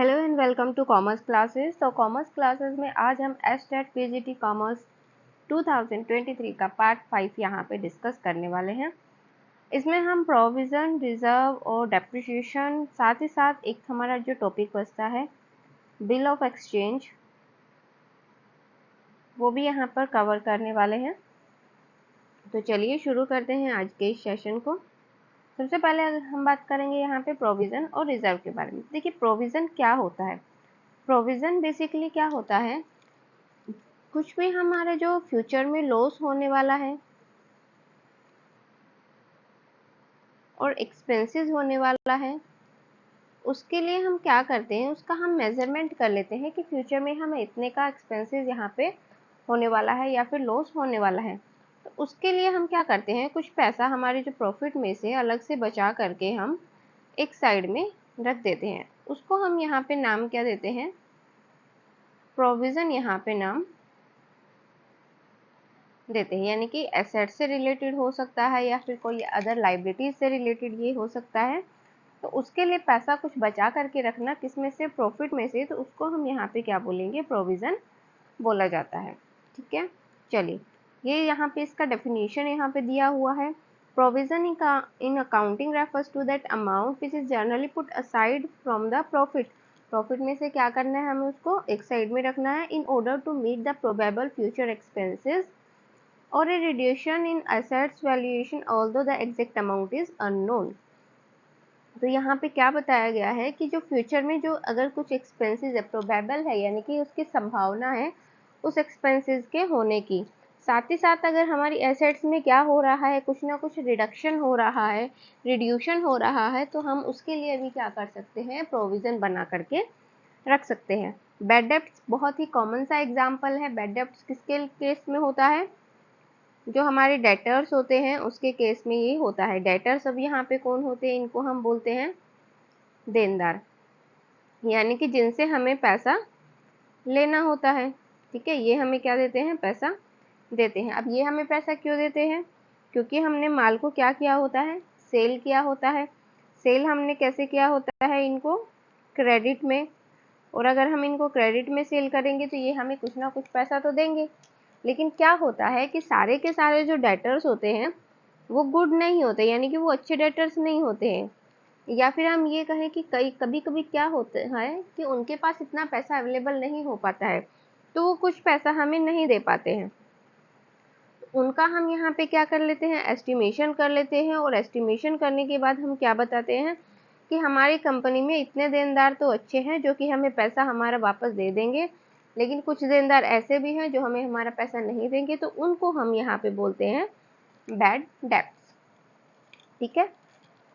Hello and welcome to commerce classes. तो commerce classes में आज हम एस्टेट पीजीटी कॉमर्स 2023 का पार्ट 5 यहाँ पे डिस्कस करने वाले हैं। इसमें हम प्रोविज़न, रिजर्व और डेप्रिसिएशन, साथ ही साथ एक हमारा जो टॉपिक बचता है बिल ऑफ एक्सचेंज, वो भी यहाँ पर कवर करने वाले हैं। तो चलिए शुरू करते हैं आज के इस सेशन को। सबसे पहले हम बात करेंगे यहाँ पे प्रोविज़न और रिजर्व के बारे में। देखिए प्रोविज़न क्या होता है। प्रोविज़न बेसिकली क्या होता है, कुछ भी हमारे जो फ्यूचर में लॉस होने वाला है और एक्सपेंसेस होने वाला है, उसके लिए हम क्या करते हैं, उसका हम मेजरमेंट कर लेते हैं कि फ्यूचर में हमें इतने का एक्सपेंसेस यहाँ पे होने वाला है या फिर लॉस होने वाला है। तो उसके लिए हम क्या करते हैं, कुछ पैसा हमारे जो प्रॉफिट में से अलग से बचा करके हम एक साइड में रख देते हैं। उसको हम यहाँ पे नाम क्या देते हैं, प्रोविज़न यहाँ पे नाम देते हैं। यानी कि एसेट से रिलेटेड हो सकता है या फिर कोई अदर लाइबिलिटीज से रिलेटेड ये हो सकता है। तो उसके लिए पैसा कुछ बचा करके रखना, किस में से, प्रॉफिट में से, तो उसको हम यहाँ पे क्या बोलेंगे, प्रोविज़न बोला जाता है। ठीक है, चलिए ये यहाँ पे इसका डेफिनेशन यहाँ पे दिया हुआ है। Provision in accounting refers to that amount which is generally put aside from the profit. Profit में से क्या करना है, हमें उसको एक साइड में रखना है in order to meet the probable future expenses or a reduction in assets valuation although the exact amount is unknown। तो यहाँ पे क्या बताया गया है कि जो फ्यूचर में जो अगर कुछ एक्सपेंसेस है, प्रोबेबल है यानी कि उसकी संभावना है उस एक्सपेंसेस के होने की, साथ ही साथ अगर हमारी एसेट्स में क्या हो रहा है, कुछ ना कुछ रिडक्शन हो रहा है, रिड्यूशन हो रहा है, तो हम उसके लिए भी क्या कर सकते हैं, प्रोविज़न बना करके रख सकते हैं। बैड डेब्ट्स बहुत ही कॉमन सा एग्जाम्पल है। बैड डेब्ट्स किसके केस में होता है, जो हमारे डेटर्स होते हैं उसके केस में ये होता है। डेटर्स अब यहाँ पे कौन होते हैं, इनको हम बोलते हैं देनदार, यानी कि जिनसे हमें पैसा लेना होता है। ठीक है, ये हमें क्या देते हैं, पैसा देते हैं। अब ये हमें पैसा क्यों देते हैं, क्योंकि हमने माल को क्या किया होता है, सेल किया होता है। सेल हमने कैसे किया होता है, इनको क्रेडिट में, और अगर हम इनको क्रेडिट में सेल करेंगे तो ये हमें कुछ ना कुछ पैसा तो देंगे। लेकिन क्या होता है कि सारे के सारे जो डेटर्स होते हैं वो गुड नहीं होते, यानी कि वो अच्छे डेटर्स नहीं होते हैं। या फिर हम ये कहें कि कभी कभी क्या होता है कि उनके पास इतना पैसा अवेलेबल नहीं हो पाता है, तो वो कुछ पैसा हमें नहीं दे पाते हैं। उनका हम यहाँ पे क्या कर लेते हैं, एस्टिमेशन कर लेते हैं, और एस्टिमेशन करने के बाद हम क्या बताते हैं कि हमारी कंपनी में इतने देनदार तो अच्छे हैं जो कि हमें पैसा हमारा वापस दे देंगे, लेकिन कुछ देनदार ऐसे भी हैं जो हमें हमारा पैसा नहीं देंगे, तो उनको हम यहाँ पे बोलते हैं बैड डेब्ट्स। ठीक है,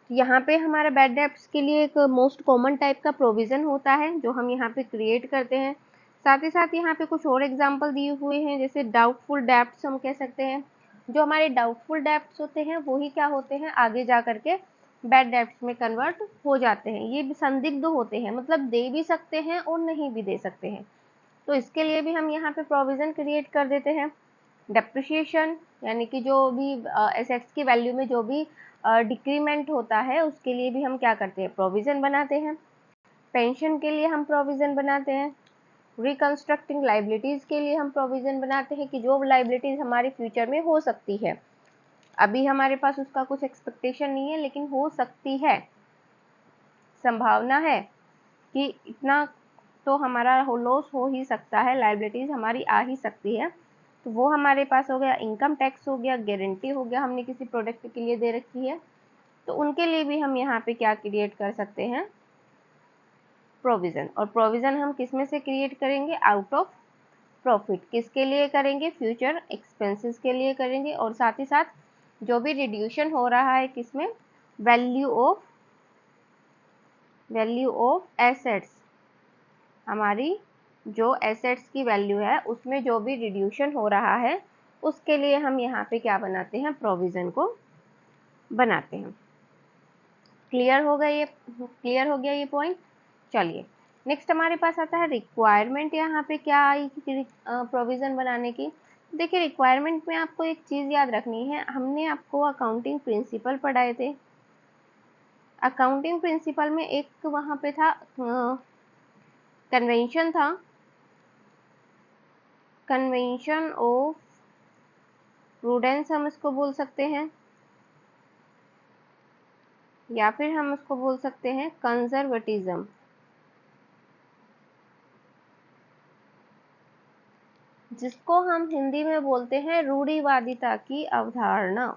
यहाँ पे हमारा बैड डेब्ट्स के लिए एक मोस्ट कॉमन टाइप का प्रोविज़न होता है जो हम यहाँ पे क्रिएट करते हैं। साथ ही साथ यहाँ पे कुछ और एग्जांपल दिए हुए हैं, जैसे डाउटफुल डेब्ट्स हम कह सकते हैं। जो हमारे डाउटफुल डेब्ट्स होते हैं वही क्या होते हैं, आगे जा करके बैड डेब्ट्स में कन्वर्ट हो जाते हैं। ये संदिग्ध होते हैं, मतलब दे भी सकते हैं और नहीं भी दे सकते हैं, तो इसके लिए भी हम यहाँ पे प्रोविज़न क्रिएट कर देते हैं। डेप्रिसिएशन यानी कि जो भी एसेट्स की वैल्यू में जो भी डिक्रीमेंट होता है उसके लिए भी हम क्या करते हैं, प्रोविज़न बनाते हैं। पेंशन के लिए हम प्रोविज़न बनाते हैं। रिकंस्ट्रक्टिंग लाइबिलिटीज़ के लिए हम प्रोविज़न बनाते हैं कि जो लाइबिलिटीज़ हमारी फ्यूचर में हो सकती है, अभी हमारे पास उसका कुछ एक्सपेक्टेशन नहीं है लेकिन हो सकती है, संभावना है कि इतना तो हमारा लॉस हो ही सकता है, लाइबिलिटीज़ हमारी आ ही सकती है, तो वो हमारे पास हो गया। इनकम टैक्स हो गया, गारंटी हो गया, हमने किसी प्रोडक्ट के लिए दे रखी है, तो उनके लिए भी हम यहाँ पे क्या क्रिएट कर सकते हैं, प्रोविज़न। और प्रोविज़न हम किस में से क्रिएट करेंगे, आउट ऑफ प्रॉफिट। किसके लिए करेंगे, फ्यूचर एक्सपेंसेस के लिए करेंगे, और साथ ही साथ जो भी रिड्यूशन हो रहा है किसमें, वैल्यू ऑफ एसेट्स, हमारी जो एसेट्स की वैल्यू है उसमें जो भी रिड्यूशन हो रहा है उसके लिए हम यहाँ पे क्या बनाते हैं, प्रोविज़न को बनाते हैं। क्लियर हो गया ये पॉइंट। चलिए नेक्स्ट हमारे पास आता है रिक्वायरमेंट। यहाँ पे क्या आई प्रोविज़न बनाने की। देखिए रिक्वायरमेंट में आपको एक चीज़ याद रखनी है, हमने आपको अकाउंटिंग प्रिंसिपल पढ़ाए थे। अकाउंटिंग प्रिंसिपल में एक वहाँ पे था कन्वेंशन था, कन्वेंशन ऑफ प्रूडेंस हम इसको बोल सकते हैं, या फिर हम उसको बोल सकते हैं कंजर्वेटिज्म, जिसको हम हिंदी में बोलते हैं रूढ़िवादिता की अवधारणा।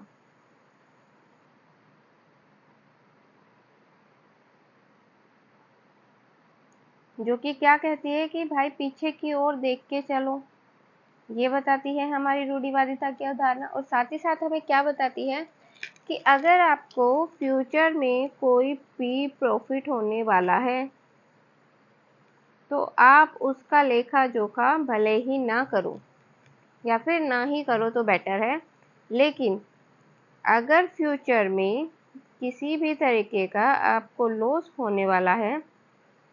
जो कि क्या कहती है कि भाई पीछे की ओर देख के चलो, ये बताती है हमारी रूढ़िवादिता की अवधारणा। और साथ ही साथ हमें क्या बताती है कि अगर आपको फ्यूचर में कोई भी प्रॉफिट होने वाला है तो आप उसका लेखा जोखा भले ही ना करो, या फिर ना ही करो तो बेटर है, लेकिन अगर फ्यूचर में किसी भी तरीके का आपको लॉस होने वाला है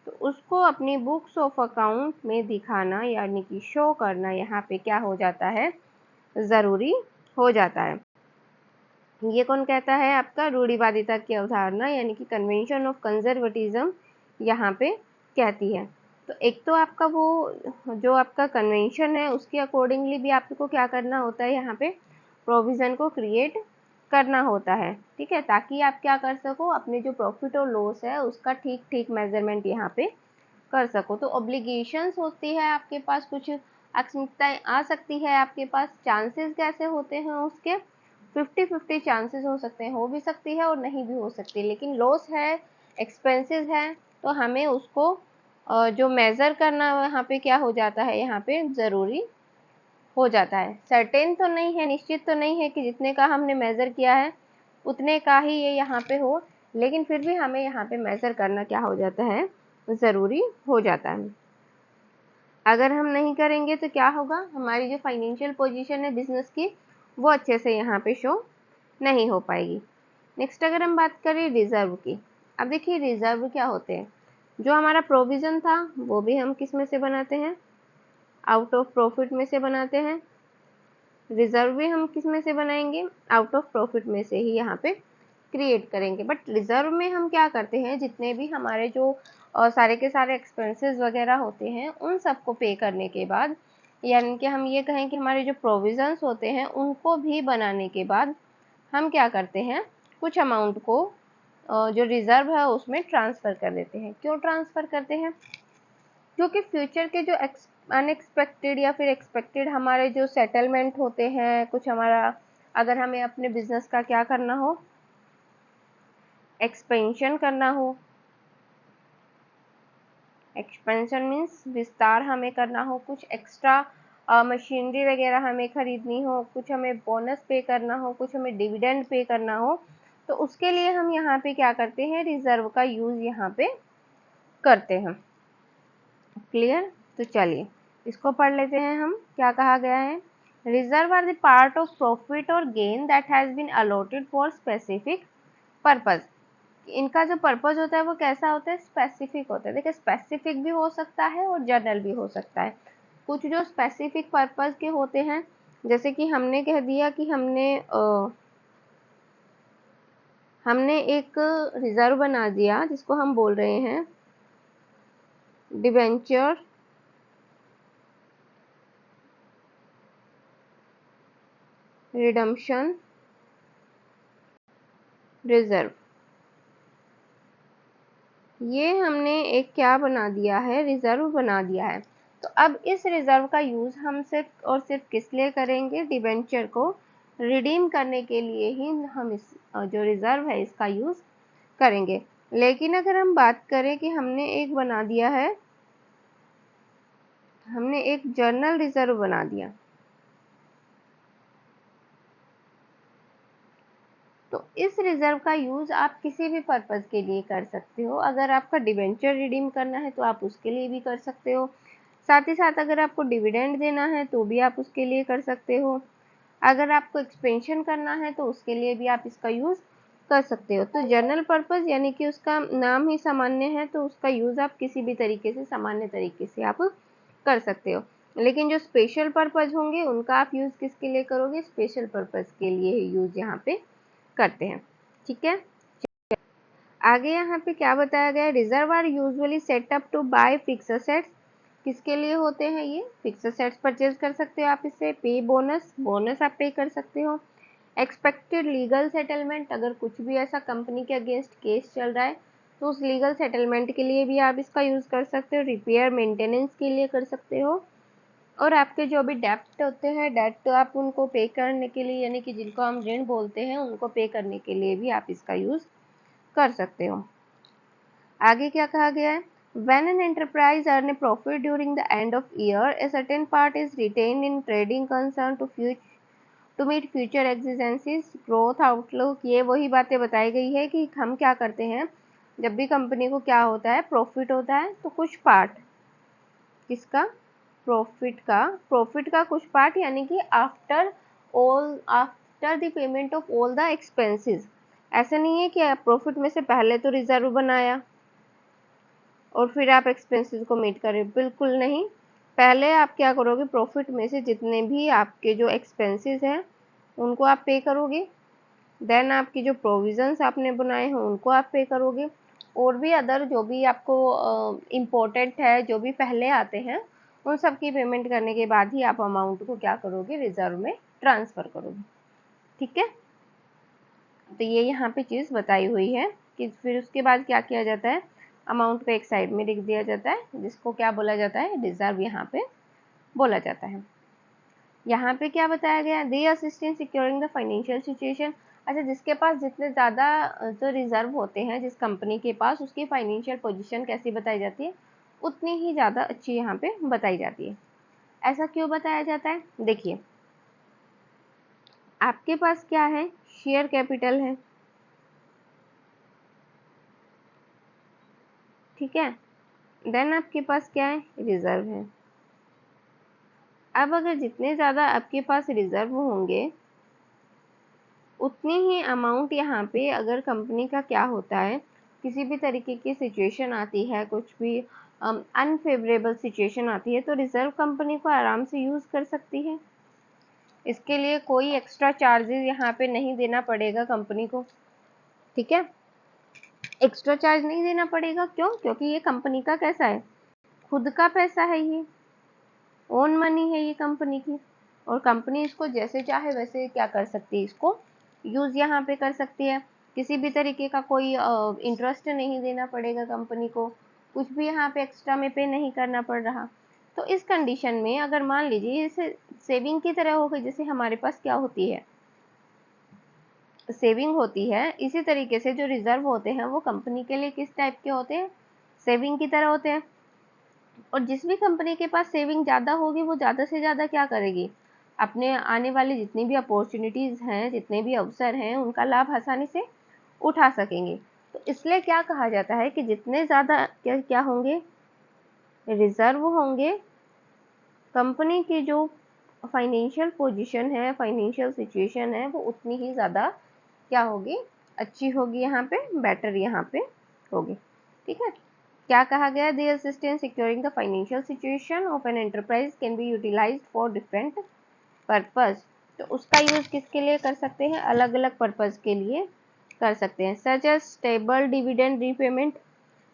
तो उसको अपनी बुक्स ऑफ अकाउंट में दिखाना यानी कि शो करना यहाँ पे क्या हो जाता है, ज़रूरी हो जाता है। ये कौन कहता है, आपका रूढ़िवादिता की अवधारणा यानी कि कन्वेंशन ऑफ कंजर्वेटिज्म यहाँ पे कहती है। तो एक तो आपका वो जो आपका कन्वेंशन है उसके अकॉर्डिंगली भी आपको क्या करना होता है, यहाँ पे प्रोविज़न को क्रिएट करना होता है, ठीक है, ताकि आप क्या कर सको, अपने जो प्रॉफिट और लॉस है उसका ठीक ठीक मेजरमेंट यहाँ पे कर सको। तो ऑब्लिगेशंस होती है आपके पास, कुछ अक्षमताएं आ सकती है आपके पास। चांसेस कैसे होते हैं उसके, 50-50 चांसेस हो सकते हैं, हो भी सकती है और नहीं भी हो सकती, लेकिन लॉस है, एक्सपेंसेस है, तो हमें उसको जो मेज़र करना यहाँ पे क्या हो जाता है, यहाँ पे ज़रूरी हो जाता है। सर्टेन तो नहीं है, निश्चित तो नहीं है कि जितने का हमने मेज़र किया है उतने का ही ये यहाँ पे हो, लेकिन फिर भी हमें यहाँ पे मेज़र करना क्या हो जाता है, ज़रूरी हो जाता है। अगर हम नहीं करेंगे तो क्या होगा, हमारी जो फाइनेंशियल पोजीशन है बिजनेस की वो अच्छे से यहाँ पे शो नहीं हो पाएगी। नेक्स्ट अगर हम बात करें रिजर्व की, अब देखिए रिजर्व क्या होते हैं, जो हमारा प्रोविज़न था वो भी हम किस में से बनाते हैं, आउट ऑफ प्रॉफिट में से बनाते हैं। रिजर्व भी हम किस में से बनाएंगे, आउट ऑफ प्रॉफिट में से ही यहाँ पे क्रिएट करेंगे। बट रिजर्व में हम क्या करते हैं, जितने भी हमारे जो सारे के सारे एक्सपेंसेस वगैरह होते हैं उन सबको पे करने के बाद, यानी कि हम ये कहें कि हमारे जो प्रोविजंस होते हैं उनको भी बनाने के बाद हम क्या करते हैं, कुछ अमाउंट को जो रिजर्व है उसमें ट्रांसफ़र कर देते हैं। क्यों ट्रांसफ़र करते हैं, क्योंकि फ्यूचर के जो अनएक्सपेक्टेड या फिर एक्सपेक्टेड हमारे जो सेटलमेंट होते हैं, कुछ हमारा अगर हमें अपने बिजनेस का क्या करना हो, एक्सपेंशन करना हो, एक्सपेंशन मीन्स विस्तार हमें करना हो, कुछ एक्स्ट्रा मशीनरी वगैरह हमें खरीदनी हो, कुछ हमें बोनस पे करना हो, कुछ हमें डिविडेंड पे करना हो, तो उसके लिए हम यहाँ पे क्या करते हैं, रिजर्व का यूज़ यहाँ पे करते हैं। क्लियर, तो चलिए इसको पढ़ लेते हैं हम, क्या कहा गया है, reserve are the part of profit और gain that has been allotted for specific purpose. इनका जो पर्पज़ होता है वो कैसा होता है, स्पेसिफिक होता है। देखिए स्पेसिफिक भी हो सकता है और जनरल भी हो सकता है। कुछ जो स्पेसिफिक पर्पज़ के होते हैं, जैसे कि हमने कह दिया कि हमने एक रिजर्व बना दिया जिसको हम बोल रहे हैं डिबेंचर रिडम्पशन रिजर्व, ये हमने एक क्या बना दिया है, रिजर्व बना दिया है। तो अब इस रिजर्व का यूज़ हम सिर्फ और सिर्फ किस लिए करेंगे, डिबेंचर को रिडीम करने के लिए ही हम इस जो रिजर्व है इसका यूज़ करेंगे। लेकिन अगर हम बात करें कि हमने एक बना दिया है, हमने एक जर्नल रिजर्व बना दिया, तो इस रिजर्व का यूज़ आप किसी भी पर्पज़ के लिए कर सकते हो। अगर आपका डिबेंचर रिडीम करना है तो आप उसके लिए भी कर सकते हो, साथ ही साथ अगर आपको डिविडेंड देना है तो भी आप उसके लिए कर सकते हो, अगर आपको एक्सपेंशन करना है तो उसके लिए भी आप इसका यूज़ कर सकते हो। तो जनरल पर्पज़ यानी कि उसका नाम ही सामान्य है, तो उसका यूज़ आप किसी भी तरीके से सामान्य तरीके से आप कर सकते हो। लेकिन जो स्पेशल पर्पज़ होंगे उनका आप यूज़ किसके लिए करोगे, स्पेशल पर्पज़ के लिए ही यूज़ यहाँ पे करते हैं, ठीक है। आगे यहाँ पे क्या बताया गया है, reserve are usually setup to buy fix assets. किसके लिए होते हैं ये, फिक्स असेट्स परचेज कर सकते हो आप इससे। पे बोनस, बोनस आप पे कर सकते हो। एक्सपेक्टेड लीगल सेटलमेंट, अगर कुछ भी ऐसा कंपनी के अगेंस्ट केस चल रहा है तो उस लीगल सेटलमेंट के लिए भी आप इसका यूज़ कर सकते हो। रिपेयर मेंटेनेंस के लिए कर सकते हो। और आपके जो भी डेप्ट होते हैं, डेट आप उनको पे करने के लिए, यानी कि जिनको हम ऋण बोलते हैं, उनको पे करने के लिए भी आप इसका यूज़ कर सकते हो। आगे क्या कहा गया है, when an enterprise earn a profit during the end of year, a certain part is retained in trading concern to meet future exigencies, growth outlook। ये वही बातें बताई गई है कि हम क्या करते हैं, जब भी कंपनी को क्या होता है, प्रॉफिट होता है, तो कुछ पार्ट किसका, प्रॉफिट का कुछ पार्ट, यानी कि after the payment of all the expenses. ऐसा नहीं है कि प्रॉफिट में से पहले तो रिजर्व बनाया और फिर आप एक्सपेंसेस को मीट करें, बिल्कुल नहीं। पहले आप क्या करोगे, प्रॉफिट में से जितने भी आपके जो एक्सपेंसेस हैं उनको आप पे करोगे। देन आपकी जो प्रोविजंस आपने बनाए हैं उनको आप पे करोगे। और भी अदर जो भी आपको इम्पोर्टेंट है, जो भी पहले आते हैं, उन सब की पेमेंट करने के बाद ही आप अमाउंट को क्या करोगे, रिजर्व में ट्रांसफ़र करोगे। ठीक है, तो ये यहाँ पे चीज़ बताई हुई है कि फिर उसके बाद क्या किया जाता है, अमाउंट को एक साइड में लिख दिया जाता है, जिसको क्या बोला जाता है, रिजर्व यहाँ पे बोला जाता है। यहाँ पे क्या बताया गया, they assist in securing the financial situation. अच्छा, जिसके पास जितने ज़्यादा जो रिजर्व होते हैं, जिस कंपनी के पास, उसकी फाइनेंशियल पोजीशन कैसी बताई जाती है, उतनी ही ज़्यादा अच्छी यहाँ पे बताई जाती है। ऐसा क्यों बताया जाता है, देखिए आपके पास क्या है, शेयर कैपिटल है, ठीक है। देन आपके पास क्या है, रिजर्व है। अब अगर जितने ज़्यादा आपके पास रिजर्व होंगे, उतनी ही अमाउंट यहाँ पे अगर कंपनी का क्या होता है, किसी भी तरीके की सिचुएशन आती है, कुछ भी अनफेवरेबल सिचुएशन आती है, तो रिजर्व कंपनी को आराम से यूज़ कर सकती है। इसके लिए कोई एक्स्ट्रा चार्जेस यहाँ पे नहीं देना पड़ेगा कंपनी को, ठीक है। एक्स्ट्रा चार्ज नहीं देना पड़ेगा, क्यों, क्योंकि ये कंपनी का कैसा है, खुद का पैसा है, ये ओन मनी है ये कंपनी की। और कंपनी इसको जैसे चाहे वैसे क्या कर सकती है, इसको यूज़ यहाँ पे कर सकती है। किसी भी तरीके का कोई इंटरेस्ट नहीं देना पड़ेगा कंपनी को, कुछ भी यहाँ पे एक्स्ट्रा में पे नहीं करना पड़ रहा। तो इस कंडीशन में अगर मान लीजिए इसे सेविंग की तरह हो गई, जैसे हमारे पास क्या होती है, सेविंग होती है, इसी तरीके से जो रिजर्व होते हैं वो कंपनी के लिए किस टाइप के होते हैं, सेविंग की तरह होते हैं। और जिस भी कंपनी के पास सेविंग ज़्यादा होगी, वो ज़्यादा से ज़्यादा क्या करेगी, अपने आने वाली जितनी भी अपॉर्चुनिटीज़ हैं, जितने भी अवसर हैं, उनका लाभ आसानी से उठा सकेंगे। तो इसलिए क्या कहा जाता है कि जितने ज़्यादा क्या क्या होंगे, रिजर्व होंगे, कंपनी की जो फाइनेंशियल पोजीशन है, फाइनेंशियल सिचुएशन है, वो उतनी ही ज़्यादा क्या होगी, अच्छी होगी, यहाँ पे बेटर यहाँ पे होगी। ठीक है, क्या कहा गया, the assistance securing the financial situation of an enterprise can be utilised for different purpose. तो उसका यूज़ किसके लिए कर सकते हैं, अलग अलग पर्पस के लिए कर सकते हैं। Such as stable dividend repayment.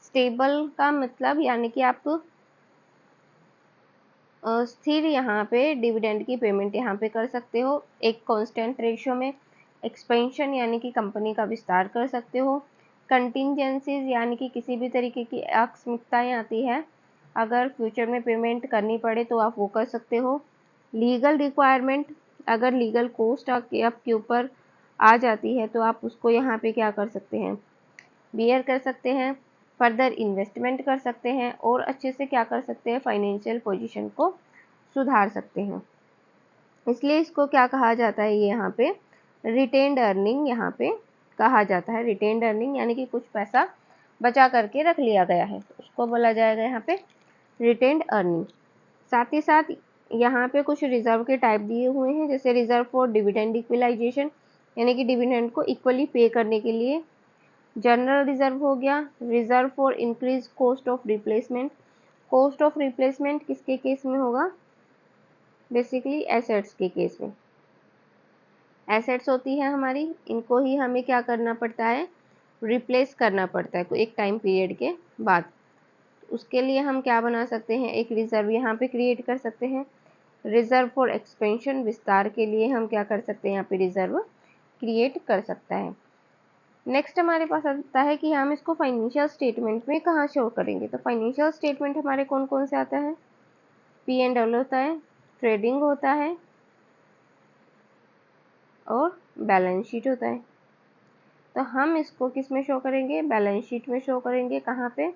Stable का मतलब यानी कि आप स्थिर यहाँ पे डिविडेंड की पेमेंट यहाँ पे कर सकते हो, एक कांस्टेंट रेशियो में। एक्सपेंशन यानी कि कंपनी का विस्तार कर सकते हो। कंटिंजेंसीज यानी कि किसी भी तरीके की आकस्मिकताएं आती है, अगर फ्यूचर में पेमेंट करनी पड़े तो आप वो कर सकते हो। लीगल रिक्वायरमेंट, अगर लीगल कोस्ट आपके ऊपर आ जाती है तो आप उसको यहाँ पे क्या कर सकते हैं, बियर कर सकते हैं। फर्दर इन्वेस्टमेंट कर सकते हैं और अच्छे से क्या कर सकते हैं, फाइनेंशियल पोजीशन को सुधार सकते हैं। इसलिए इसको क्या कहा जाता है, ये यहाँ पे रिटेन्ड अर्निंग यहाँ पे कहा जाता है। रिटेन्ड अर्निंग यानी कि कुछ पैसा बचा करके रख लिया गया है, तो उसको बोला जाएगा यहाँ पे रिटेन्ड अर्निंग। साथ ही साथ यहाँ पे कुछ रिजर्व के टाइप दिए हुए हैं, जैसे रिजर्व फॉर डिविडेंड इक्वलाइजेशन, यानी कि डिविडेंड को इक्वली पे करने के लिए। जनरल रिजर्व हो गया, reserve for increase cost of replacement. Cost of replacement किसके केस में होगा, बेसिकली एसेट्स के केस में। एसेट्स होती है हमारी, इनको ही हमें क्या करना पड़ता है, रिप्लेस करना पड़ता है एक टाइम पीरियड के बाद। उसके लिए हम क्या बना सकते हैं, एक रिजर्व यहाँ पे क्रिएट कर सकते हैं। रिजर्व फॉर एक्सपेंशन, विस्तार के लिए हम क्या कर सकते हैं, यहाँ पे रिजर्व क्रिएट कर सकता है। नेक्स्ट हमारे पास आता है कि हम इसको फाइनेंशियल स्टेटमेंट में कहाँ शो करेंगे। तो फाइनेंशियल स्टेटमेंट हमारे कौन कौन से आता है, P&L होता है, ट्रेडिंग होता है और बैलेंस शीट होता है। तो हम इसको किस में शो करेंगे, बैलेंस शीट में शो करेंगे। कहाँ पे,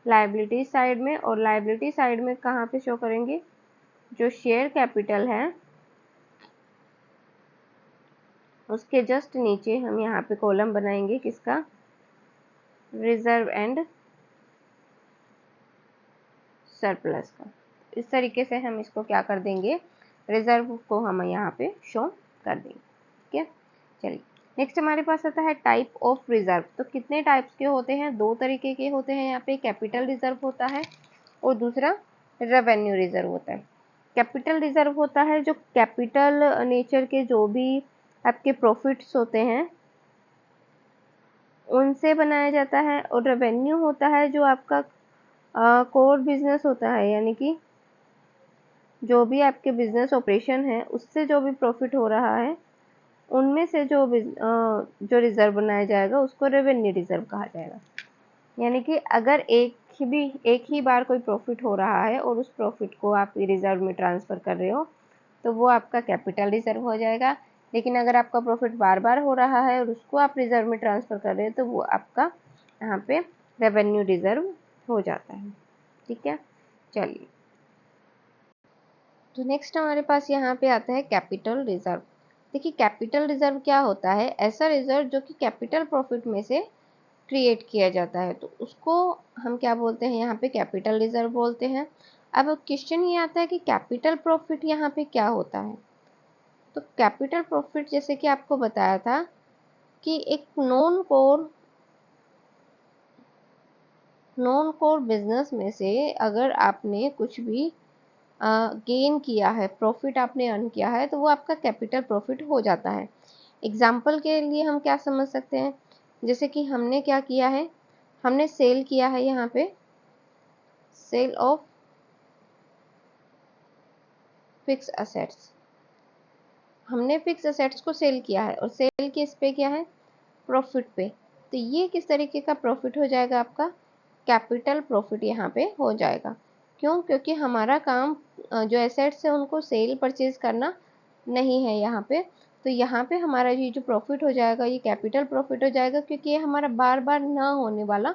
लायबिलिटी साइड में। और लायबिलिटी साइड में कहाँ पे शो करेंगे, जो शेयर कैपिटल है उसके जस्ट नीचे हम यहाँ पे कॉलम बनाएंगे किसका, रिजर्व एंड सरप्लस का। इस तरीके से हम इसको क्या कर देंगे, रिजर्व को हम यहाँ पे शो कर देंगे। ठीक है, चलिए नेक्स्ट हमारे पास आता है टाइप ऑफ रिजर्व। तो कितने टाइप्स के होते हैं, दो तरीके के होते हैं यहाँ पे। कैपिटल रिजर्व होता है और दूसरा रेवेन्यू रिजर्व होता है। कैपिटल रिजर्व होता है जो कैपिटल नेचर के जो भी आपके प्रॉफिट्स होते हैं उनसे बनाया जाता है। और रेवेन्यू होता है जो आपका कोर बिजनेस होता है, यानी कि जो भी आपके बिजनेस ऑपरेशन है उससे जो भी प्रॉफिट हो रहा है उनमें से जो रिजर्व बनाया जाएगा उसको रेवेन्यू रिजर्व कहा जाएगा। यानी कि अगर एक ही बार कोई प्रॉफिट हो रहा है और उस प्रॉफिट को आप रिजर्व में ट्रांसफ़र कर रहे हो तो वो आपका कैपिटल रिजर्व हो जाएगा। लेकिन अगर आपका प्रॉफिट बार बार हो रहा है और उसको आप रिजर्व में ट्रांसफ़र कर रहे हो तो वो आपका यहाँ पे रेवेन्यू रिजर्व हो जाता है। ठीक है, चलिए तो नेक्स्ट हमारे पास यहाँ पे आता है कैपिटल रिजर्व। देखिए कैपिटल रिजर्व क्या होता है, ऐसा रिजर्व जो कि कैपिटल प्रॉफिट में से क्रिएट किया जाता है तो उसको हम क्या बोलते हैं, यहाँ पे कैपिटल रिजर्व बोलते हैं। अब क्वेश्चन ये आता है कि कैपिटल प्रॉफिट यहाँ पे क्या होता है। तो कैपिटल प्रॉफिट जैसे कि आपको बताया था कि एक नॉन कोर बिजनेस में से अगर आपने कुछ भी गेन किया है, प्रॉफिट आपने अर्न किया है तो वो आपका कैपिटल प्रॉफिट हो जाता है। एग्जाम्पल के लिए हम क्या समझ सकते हैं, जैसे कि हमने क्या किया है, हमने सेल किया है यहाँ पे, सेल ऑफ फिक्स असेट्स। हमने फिक्स असेट्स को सेल किया है और सेल किस पे किया है, प्रॉफिट पे। तो ये किस तरीके का प्रॉफिट हो जाएगा, आपका कैपिटल प्रॉफिट यहाँ पे हो जाएगा। क्यों, क्योंकि हमारा काम जो एसेट्स है उनको सेल परचेज करना नहीं है यहाँ पे। तो यहाँ पे हमारा ये जो प्रॉफिट हो जाएगा ये कैपिटल प्रॉफिट हो जाएगा, क्योंकि ये हमारा बार बार ना होने वाला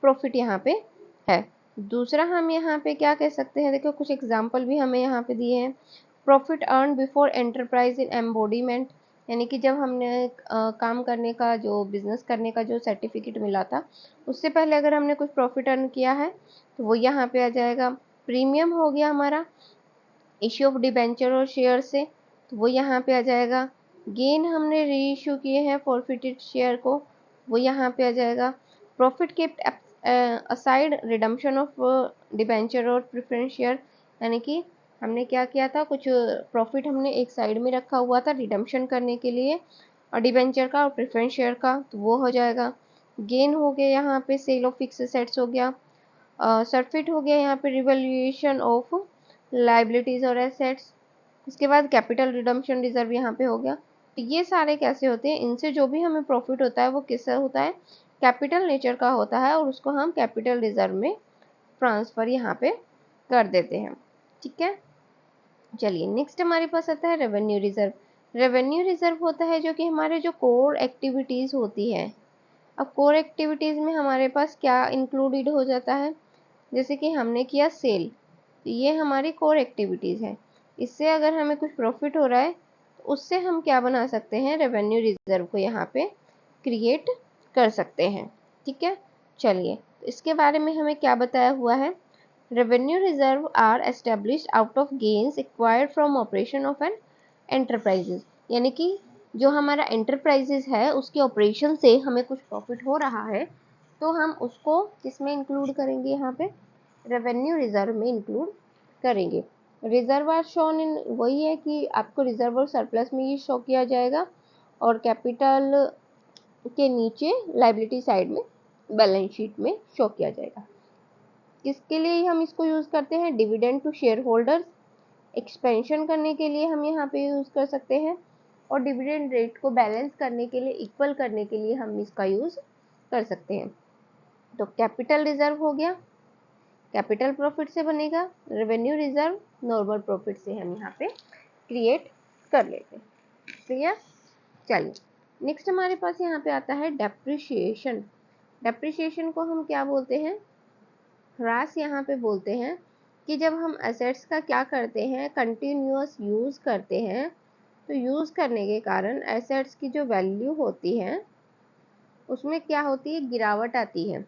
प्रॉफिट यहाँ पे है। दूसरा हम यहाँ पे क्या कह सकते हैं, देखो कुछ एग्जाम्पल भी हमें यहाँ पे दिए हैं। प्रॉफिट अर्न बिफोर एंटरप्राइज इन एम्बोडीमेंट, यानी कि जब हमने काम करने का, जो बिजनेस करने का जो सर्टिफिकेट मिला था उससे पहले अगर हमने कुछ प्रॉफिट अर्न किया है तो वो यहाँ पे आ जाएगा। प्रीमियम हो गया हमारा इश्यू ऑफ डिबेंचर और शेयर से, तो वो यहाँ पे आ जाएगा। गेन हमने री इशू किए हैं फॉरफिटेड शेयर को, वो यहाँ पे आ जाएगा। Profit kept aside redemption of debenture और प्रेफरेंस शेयर, यानी कि हमने क्या किया था, कुछ प्रॉफिट हमने एक साइड में रखा हुआ था रिडम्पशन करने के लिए और डिबेंचर का और प्रेफरेंस शेयर का, तो वो हो जाएगा। गेन हो गया यहाँ पे सेल ऑफ फिक्स एसेट्स हो गया। सरफिट हो गया यहाँ पे रिवैल्यूएशन ऑफ लाइबिलिटीज और एसेट्स। उसके बाद कैपिटल रिडम्पशन रिजर्व यहाँ पे हो गया। तो ये सारे कैसे होते हैं, इनसे जो भी हमें प्रॉफिट होता है वो किससे होता है, कैपिटल नेचर का होता है और उसको हम कैपिटल रिजर्व में ट्रांसफर यहाँ पे कर देते हैं। ठीक है, चलिए नेक्स्ट हमारे पास आता है रेवेन्यू रिजर्व। रेवेन्यू रिजर्व होता है जो कि हमारे जो कोर एक्टिविटीज होती है। अब कोर एक्टिविटीज में हमारे पास क्या इंक्लूडेड हो जाता है, जैसे कि हमने किया सेल, तो ये हमारी कोर एक्टिविटीज है। इससे अगर हमें कुछ प्रॉफिट हो रहा है तो उससे हम क्या बना सकते हैं, रेवेन्यू रिजर्व को यहाँ पे क्रिएट कर सकते हैं। ठीक है, चलिए इसके बारे में हमें क्या बताया हुआ है, revenue reserve are established out of gains acquired from operation of an enterprises, यानी कि जो हमारा एंटरप्राइजेज है उसके ऑपरेशन से हमें कुछ प्रॉफिट हो रहा है तो हम उसको किस में इंक्लूड करेंगे, यहाँ पे रेवेन्यू रिजर्व में इंक्लूड करेंगे। रिजर्व आर शोन इन, वही है कि आपको रिजर्व और सरप्लस में ये शो किया जाएगा और कैपिटल के नीचे लायबिलिटी साइड में बैलेंस शीट में शो किया जाएगा। किसके लिए हम इसको यूज करते हैं? Dividend to shareholders, expansion करने के लिए हम यहाँ पे यूज कर सकते हैं, और डिविडेंड रेट को बैलेंस करने के लिए, इक्वल करने के लिए हम इसका यूज कर सकते हैं। तो कैपिटल रिजर्व हो गया, कैपिटल प्रॉफिट से बनेगा। रेवेन्यू रिजर्व नॉर्मल प्रॉफिट से हम यहाँ पे क्रिएट कर लेते हैं। क्लियर? चलिए नेक्स्ट हमारे पास यहाँ पे आता है डेप्रिशिएशन। डेप्रिशिएशन को हम क्या बोलते हैं? ह्रास यहाँ पे बोलते हैं कि जब हम एसेट्स का क्या करते हैं, कंटिन्यूअस यूज करते हैं, तो यूज करने के कारण एसेट्स की जो वैल्यू होती है उसमें क्या होती है? गिरावट आती है।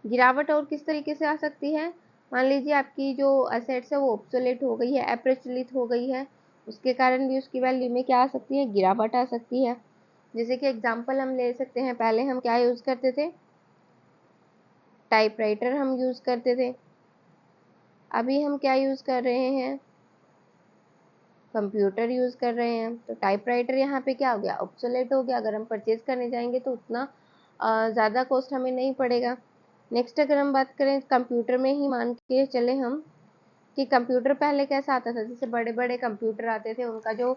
गिरावट और किस तरीके से आ सकती है? मान लीजिए आपकी जो एसेट्स है वो ऑब्सोलेट हो गई है, अप्रचलित हो गई है, उसके कारण भी उसकी वैल्यू में क्या आ सकती है? गिरावट आ सकती है। जैसे कि एग्जांपल हम ले सकते हैं, पहले हम क्या यूज करते थे? टाइपराइटर हम यूज करते थे। अभी हम क्या यूज कर रहे हैं? कंप्यूटर यूज कर रहे हैं। तो टाइपराइटर यहाँ पे क्या हो गया? ऑब्सोलेट हो गया। अगर हम परचेज करने जाएंगे तो उतना ज़्यादा कॉस्ट हमें नहीं पड़ेगा। नेक्स्ट अगर हम बात करें कंप्यूटर में ही, मान के चले हम कि कंप्यूटर पहले कैसा आता था, जैसे बड़े बड़े कंप्यूटर आते थे, उनका जो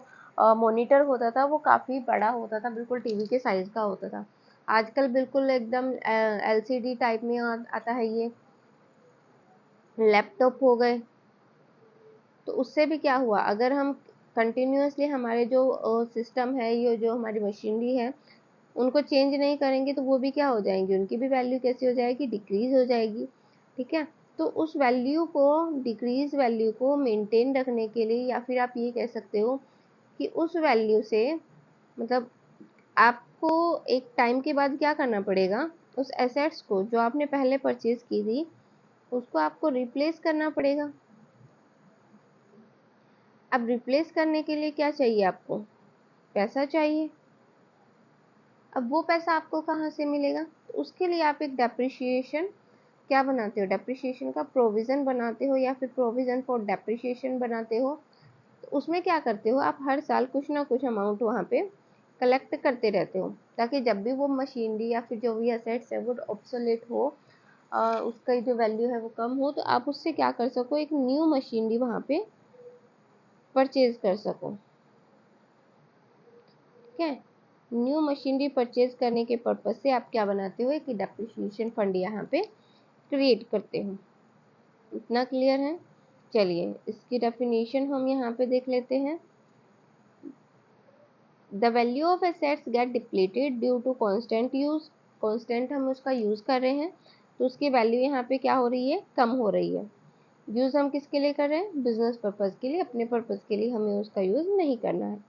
मॉनिटर होता था वो काफ़ी बड़ा होता था, बिल्कुल टीवी के साइज का होता था। आजकल बिल्कुल एकदम LCD टाइप में आता है, ये लैपटॉप हो गए। तो उससे भी क्या हुआ, अगर हम कंटिन्यूअसली हमारे जो सिस्टम है, ये जो हमारी मशीनरी है, उनको चेंज नहीं करेंगे तो वो भी क्या हो जाएंगी? उनकी भी वैल्यू कैसी हो जाएगी? डिक्रीज हो जाएगी। ठीक है? तो उस वैल्यू को, डिक्रीज वैल्यू को मेंटेन रखने के लिए, या फिर आप ये कह सकते हो कि उस वैल्यू से, मतलब आपको एक टाइम के बाद क्या करना पड़ेगा? उस एसेट्स को जो आपने पहले परचेज की थी उसको आपको रिप्लेस करना पड़ेगा। अब रिप्लेस करने के लिए क्या चाहिए आपको? पैसा चाहिए। अब वो पैसा आपको कहाँ से मिलेगा? तो उसके लिए आप एक डेप्रिशिएशन क्या बनाते हो? डेप्रिशिएशन का प्रोविज़न बनाते हो, या फिर प्रोविज़न फॉर डेप्रिशिएशन बनाते हो। तो उसमें क्या करते हो आप? हर साल कुछ ना कुछ अमाउंट वहाँ पे कलेक्ट करते रहते हो, ताकि जब भी वो मशीनरी या फिर जो भी असेट्स है वो ऑब्सोलेट हो, उसका जो वैल्यू है वो कम हो, तो आप उससे क्या कर सको? एक न्यू मशीनरी वहाँ पे परचेज कर सको। ठीक है? न्यू मशीनरी परचेज करने के पर्पज से आप क्या बनाते हो? एक डेप्रिसिएशन फंड यहाँ पे क्रिएट करते हो। इतना क्लियर है? चलिए इसकी डेफिनेशन हम यहाँ पे देख लेते हैं। The value of assets get depleted due to constant use. Constant हम उसका यूज कर रहे हैं तो उसकी वैल्यू यहाँ पे क्या हो रही है? कम हो रही है। यूज हम किसके लिए कर रहे हैं? बिजनेस पर्पज के लिए। अपने पर्पज के लिए हमें उसका यूज नहीं करना है।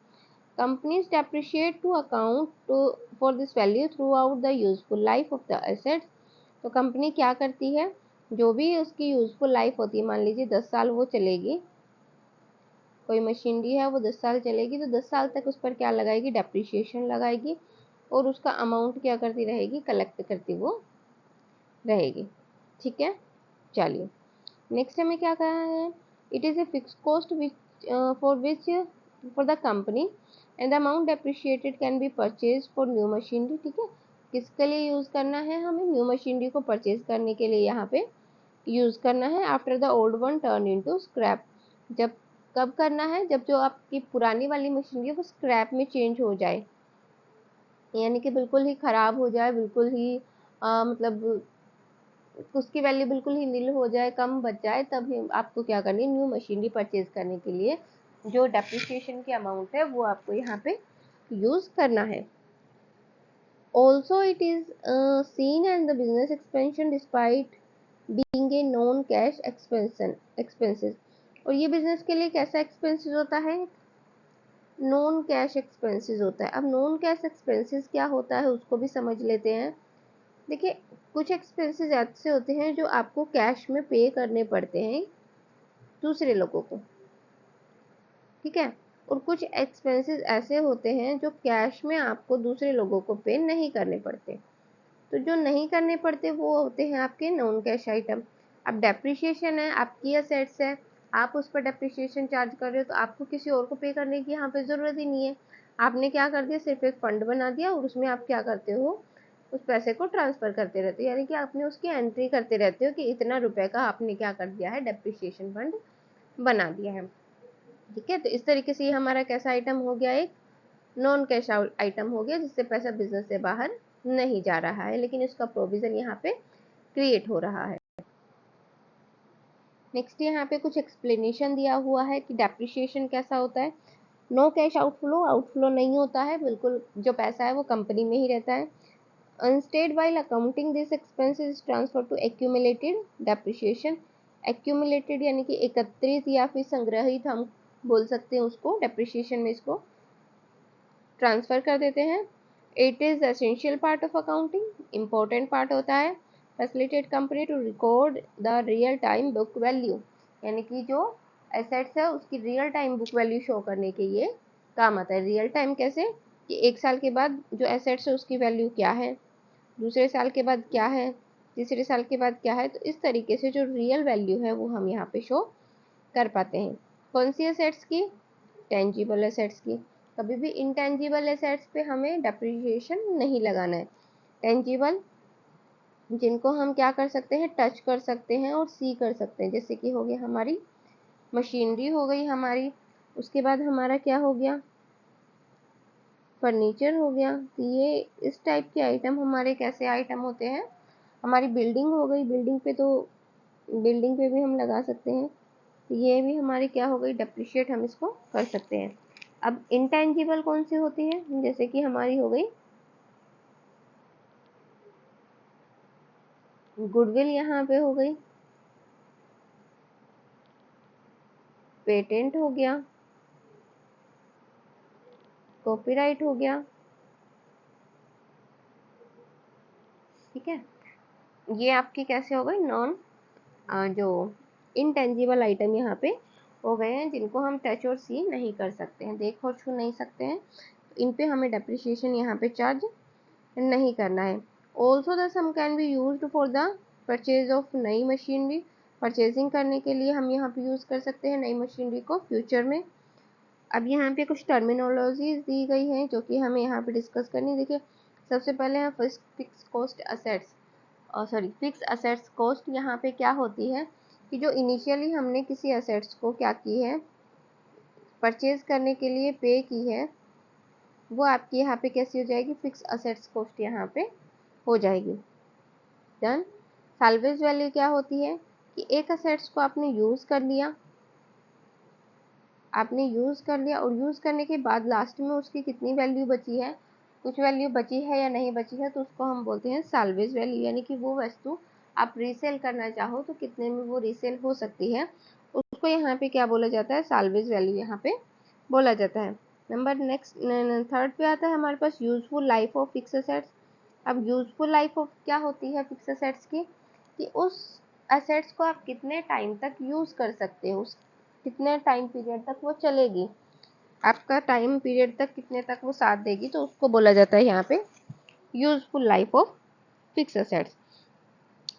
Companies depreciate to account for this value throughout the useful life of the assets। तो कंपनी क्या करती है? जो भी उसकी यूजफुल लाइफ होती है, मान लीजिए 10 साल वो चलेगी, कोई मशीनरी है वो 10 साल चलेगी, तो 10 साल तक उस पर क्या लगाएगी? डेप्रिशिएशन लगाएगी, और उसका अमाउंट क्या करती रहेगी? कलेक्ट करती वो रहेगी। ठीक है? चलिए नेक्स्ट हमें क्या कहा है? It is a fix cost which for the company and the amount depreciated can be purchase for new machinery. ठीक है? किसके लिए यूज़ करना है? हमें न्यू मशीनरी को परचेज करने के लिए यहाँ पे यूज़ करना है। After the old one turn into scrap. जब, कब करना है? जब जो आपकी पुरानी वाली मशीनरी है वो स्क्रैप में चेंज हो जाए, यानी कि बिल्कुल ही ख़राब हो जाए, बिल्कुल ही मतलब उसकी वैल्यू बिल्कुल ही नील हो जाए, कम बच जाए, तब ही आपको क्या करनी है? न्यू मशीनरी परचेज करने के लिए जो डेप्रिसिएशन की अमाउंट है वो आपको यहाँ पे यूज करना है। Also it is seen as the business expansion despite being a non cash expenses. और ये बिजनेस के लिए कैसा एक्सपेंसेस होता है? नॉन कैश एक्सपेंसेस होता है। अब नॉन कैश एक्सपेंसेस क्या होता है उसको भी समझ लेते हैं। देखिए कुछ एक्सपेंसेस ऐसे होते हैं जो आपको कैश में पे करने पड़ते हैं दूसरे लोगों को। ठीक है? और कुछ एक्सपेंसेस ऐसे होते हैं जो कैश में आपको दूसरे लोगों को पे नहीं करने पड़ते। तो जो नहीं करने पड़ते वो होते हैं आपके नॉन कैश आइटम। अब डेप्रिशिएशन है, आपकी असेट्स है, आप उस पर डेप्रिशिएशन चार्ज कर रहे हो, तो आपको किसी और को पे करने की यहाँ पे ज़रूरत ही नहीं है। आपने क्या कर दिया, सिर्फ एक फंड बना दिया और उसमें आप क्या करते हो, उस पैसे को ट्रांसफर करते रहते हो, यानी कि आपने उसकी एंट्री करते रहते हो कि इतना रुपए का आपने क्या कर दिया है, डेप्रिसिएशन फंड बना दिया है। ठीक है, तो इस तरीके से ये हमारा कैसा आइटम हो गया, एक नॉन कैश आउट आइटम हो गया, जिससे पैसा बिजनेस से बाहर नहीं जा रहा है, लेकिन इसका प्रोविजन यहाँ पे क्रिएट हो रहा है। नेक्स्ट यहाँ पे कुछ एक्सप्लेनेशन दिया हुआ है कि डेप्रिसिएशन कैसा होता है। नो कैश आउटफ्लो, आउटफ्लो नहीं होता है, बिल्कुल जो पैसा है वो कंपनी में ही रहता है। Instead while accounting this expenses transfer to accumulated depreciation. Accumulated यानी कि एकत्रित या फिर संग्रहित हम बोल सकते हैं उसको, डेप्रिसिएशन में इसको ट्रांसफर कर देते हैं। It is essential part of accounting, important part होता है। Facilitate company to record the real time book value, यानी कि जो एसेट्स है उसकी real time book value show करने के ये काम आता है। रियल टाइम कैसे, कि एक साल के बाद जो एसेट्स है उसकी वैल्यू क्या है, दूसरे साल के बाद क्या है, तीसरे साल के बाद क्या है, तो इस तरीके से जो रियल वैल्यू है वो हम यहाँ पे शो कर पाते हैं। कौन सी एसेट्स की, टेंजिबल एसेट्स की। कभी भी इंटेंजिबल एसेट्स पे हमें डेप्रिसिएशन नहीं लगाना है। टेंजिबल जिनको हम क्या कर सकते हैं, टच कर सकते हैं और सी कर सकते हैं, जैसे कि हो गया हमारी मशीनरी हो गई हमारी, उसके बाद हमारा क्या हो गया, फर्नीचर हो गया। तो ये इस टाइप के आइटम हमारे कैसे आइटम होते हैं। हमारी बिल्डिंग हो गई, बिल्डिंग पे तो बिल्डिंग पे भी हम लगा सकते हैं, तो ये भी हमारी क्या हो गई, डेप्रिशिएट हम इसको कर सकते हैं। अब इंटेंजिबल कौन सी होती है, जैसे कि हमारी हो गई गुडविल, यहाँ पे हो गई पेटेंट हो गया, कॉपीराइट हो गया। ठीक है, ये आपकी कैसे हो गई, नॉन जो इंटेंजिबल आइटम यहाँ पे हो गए हैं, जिनको हम टच और सी नहीं कर सकते हैं, देख और छू नहीं सकते हैं, तो इन पे हमें डेप्रिसिएशन यहाँ पे चार्ज नहीं करना है। Also the sum can be used for the purchase of नई मशीनरी, परचेजिंग करने के लिए हम यहाँ पे यूज़ कर सकते हैं नई मशीनरी को फ्यूचर में। अब यहाँ पे कुछ टर्मिनोलॉजीज दी गई हैं जो कि हमें यहाँ पे डिस्कस करनी। देखिए, सबसे पहले है फिक्स कॉस्ट असेट्स, और सॉरी फिक्स असेट्स कॉस्ट। यहाँ पे क्या होती है कि जो इनिशियली हमने किसी असेट्स को क्या की है, परचेज करने के लिए पे की है, वो आपकी यहाँ पे कैसी हो जाएगी, फिक्स असेट्स कॉस्ट यहाँ पे हो जाएगी। डन। सैल्वेज वैल्यू क्या होती है कि एक असेट्स को आपने यूज़ कर लिया, और यूज़ करने के बाद लास्ट में उसकी कितनी वैल्यू बची है, कुछ वैल्यू बची है या नहीं बची है, तो उसको हम बोलते हैं सैल्वेज वैल्यू, यानी कि वो वस्तु आप रीसेल करना चाहो तो कितने में वो रीसेल हो सकती है, उसको यहाँ पे क्या बोला जाता है, सैल्वेज वैल्यू यहाँ पे बोला जाता है। नंबर नेक्स्ट थर्ड पे आता है हमारे पास useful life of fix assets. अब यूजफुल लाइफ ऑफ क्या होती है फिक्स असेट्स की, कि उस असेट्स को आप कितने टाइम तक यूज़ कर सकते हो, कितने टाइम पीरियड तक वो चलेगी, आपका टाइम पीरियड तक कितने तक वो साथ देगी, तो उसको बोला जाता है यहाँ पे useful life of fix assets.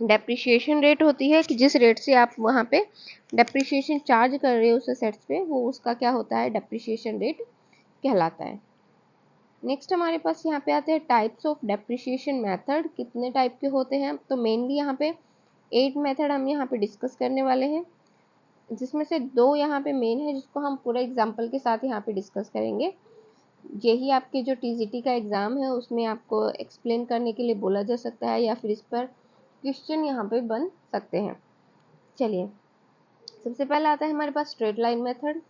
Depreciation rate होती है कि जिस रेट से आप वहाँ पे डेप्रिसिएशन चार्ज कर रहे हो उस असेट्स पे, वो उसका क्या होता है, डेप्रिसिएशन रेट कहलाता है। नेक्स्ट हमारे पास यहाँ पे आते हैं टाइप्स ऑफ डेप्रिसिएशन मेथड, कितने टाइप के होते हैं, तो मेनली यहाँ पे 8 मेथड हम यहाँ पे डिस्कस करने वाले हैं, जिसमें से 2 यहाँ पे मेन है जिसको हम पूरे एग्जाम्पल के साथ यहाँ पे डिस्कस करेंगे। यही आपके जो टीजीटी का एग्ज़ाम है उसमें आपको एक्सप्लेन करने के लिए बोला जा सकता है, या फिर इस पर क्वेश्चन यहाँ पे बन सकते हैं। चलिए, सबसे पहले आता है हमारे पास स्ट्रेट लाइन मेथड,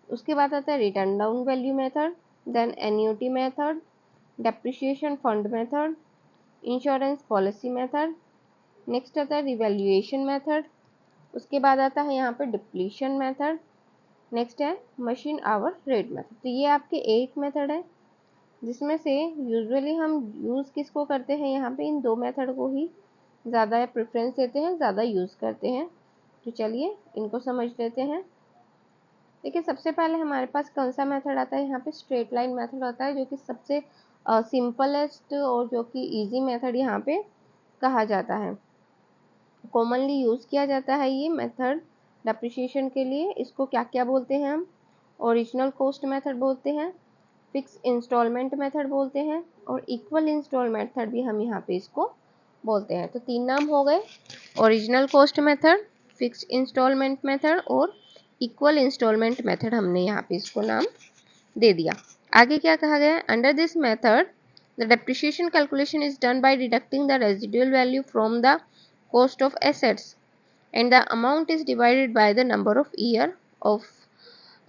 उसके बाद आता है written down value method, then annuity method, depreciation fund method, insurance policy method, next आता है रिवैल्यूएशन मेथड, उसके बाद आता है यहाँ पे डिप्लीशन मेथड, नेक्स्ट है मशीन आवर रेट मेथड। तो ये आपके 8 मेथड है, जिसमें से यूजुअली हम यूज़ किसको करते हैं, यहाँ पे इन 2 मेथड को ही ज़्यादा प्रेफरेंस देते हैं, ज़्यादा यूज़ करते हैं। तो चलिए इनको समझ लेते हैं। देखिए, सबसे पहले हमारे पास कौन सा मेथड आता है, यहाँ पे स्ट्रेट लाइन मेथड होता है, जो कि सबसे सिंपलेस्ट और जो कि इजी मेथड यहाँ पे कहा जाता है, कॉमनली यूज़ किया जाता है ये मेथड डेप्रिसिएशन के लिए। इसको क्या क्या बोलते हैं हम, ओरिजिनल कॉस्ट मेथड बोलते हैं, फिक्स इंस्टॉलमेंट मेथड बोलते हैं, और इक्वल इंस्टॉलमेंट मेथड भी हम यहाँ पे इसको बोलते हैं। तो 3 नाम हो गए, original cost method, fix instalment method और इक्वल इंस्टॉलमेंट मेथड, हमने यहाँ पे इसको नाम दे दिया। आगे क्या कहा गया है, under this method the depreciation calculation is done by deducting the residual value from the cost of assets and the amount is divided by the number of year of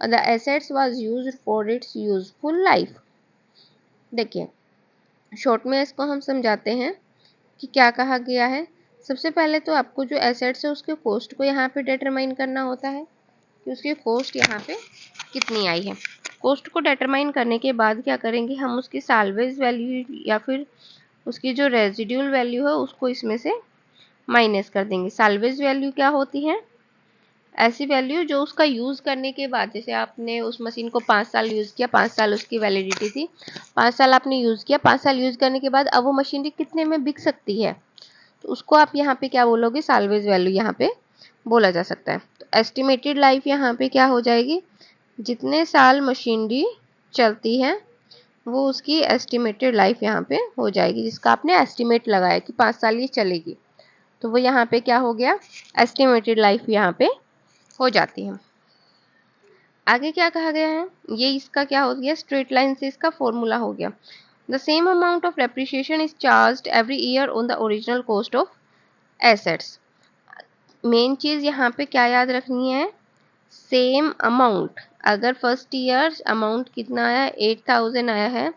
the assets was used for its useful life। देखिए short में इसको हम समझाते हैं कि क्या कहा गया है। सबसे पहले तो आपको जो एसेट्स है उसके कॉस्ट को यहाँ पे डिटरमाइन करना होता है कि उसकी कॉस्ट यहाँ पे कितनी आई है। कॉस्ट को डिटरमाइन करने के बाद क्या करेंगे, हम उसकी साल्वेज वैल्यू या फिर उसकी जो रेजिड्यूल वैल्यू है उसको इसमें से माइनस कर देंगे। साल्वेज वैल्यू क्या होती है, ऐसी वैल्यू जो उसका यूज़ करने के बाद, जैसे आपने उस मशीन को 5 साल यूज़ किया, 5 साल उसकी वैलिडिटी थी, 5 साल आपने यूज़ किया, 5 साल यूज़ करने के बाद अब वो मशीनरी कितने में बिक सकती है, तो उसको आप यहाँ पे क्या बोलोगे, साल्वेज वैल्यू यहाँ पे बोला जा सकता है। तो एस्टिमेटेड लाइफ यहाँ पे क्या हो जाएगी, जितने साल मशीनरी चलती है वो उसकी एस्टिमेटेड लाइफ यहाँ पे हो जाएगी, जिसका आपने एस्टिमेट लगाया कि 5 साल ये चलेगी, तो वो यहाँ पे क्या हो गया, एस्टिमेटेड लाइफ यहाँ पे हो जाती है। आगे क्या कहा गया है, ये इसका क्या हो गया, स्ट्रेट लाइन से इसका फॉर्मूला हो गया। The same amount of depreciation is charged every year on the original cost of assets. Main चीज यहाँ पे क्या याद रखनी है, सेम अमाउंट। अगर फर्स्ट ईयर अमाउंट कितना आया, 8000 आया है,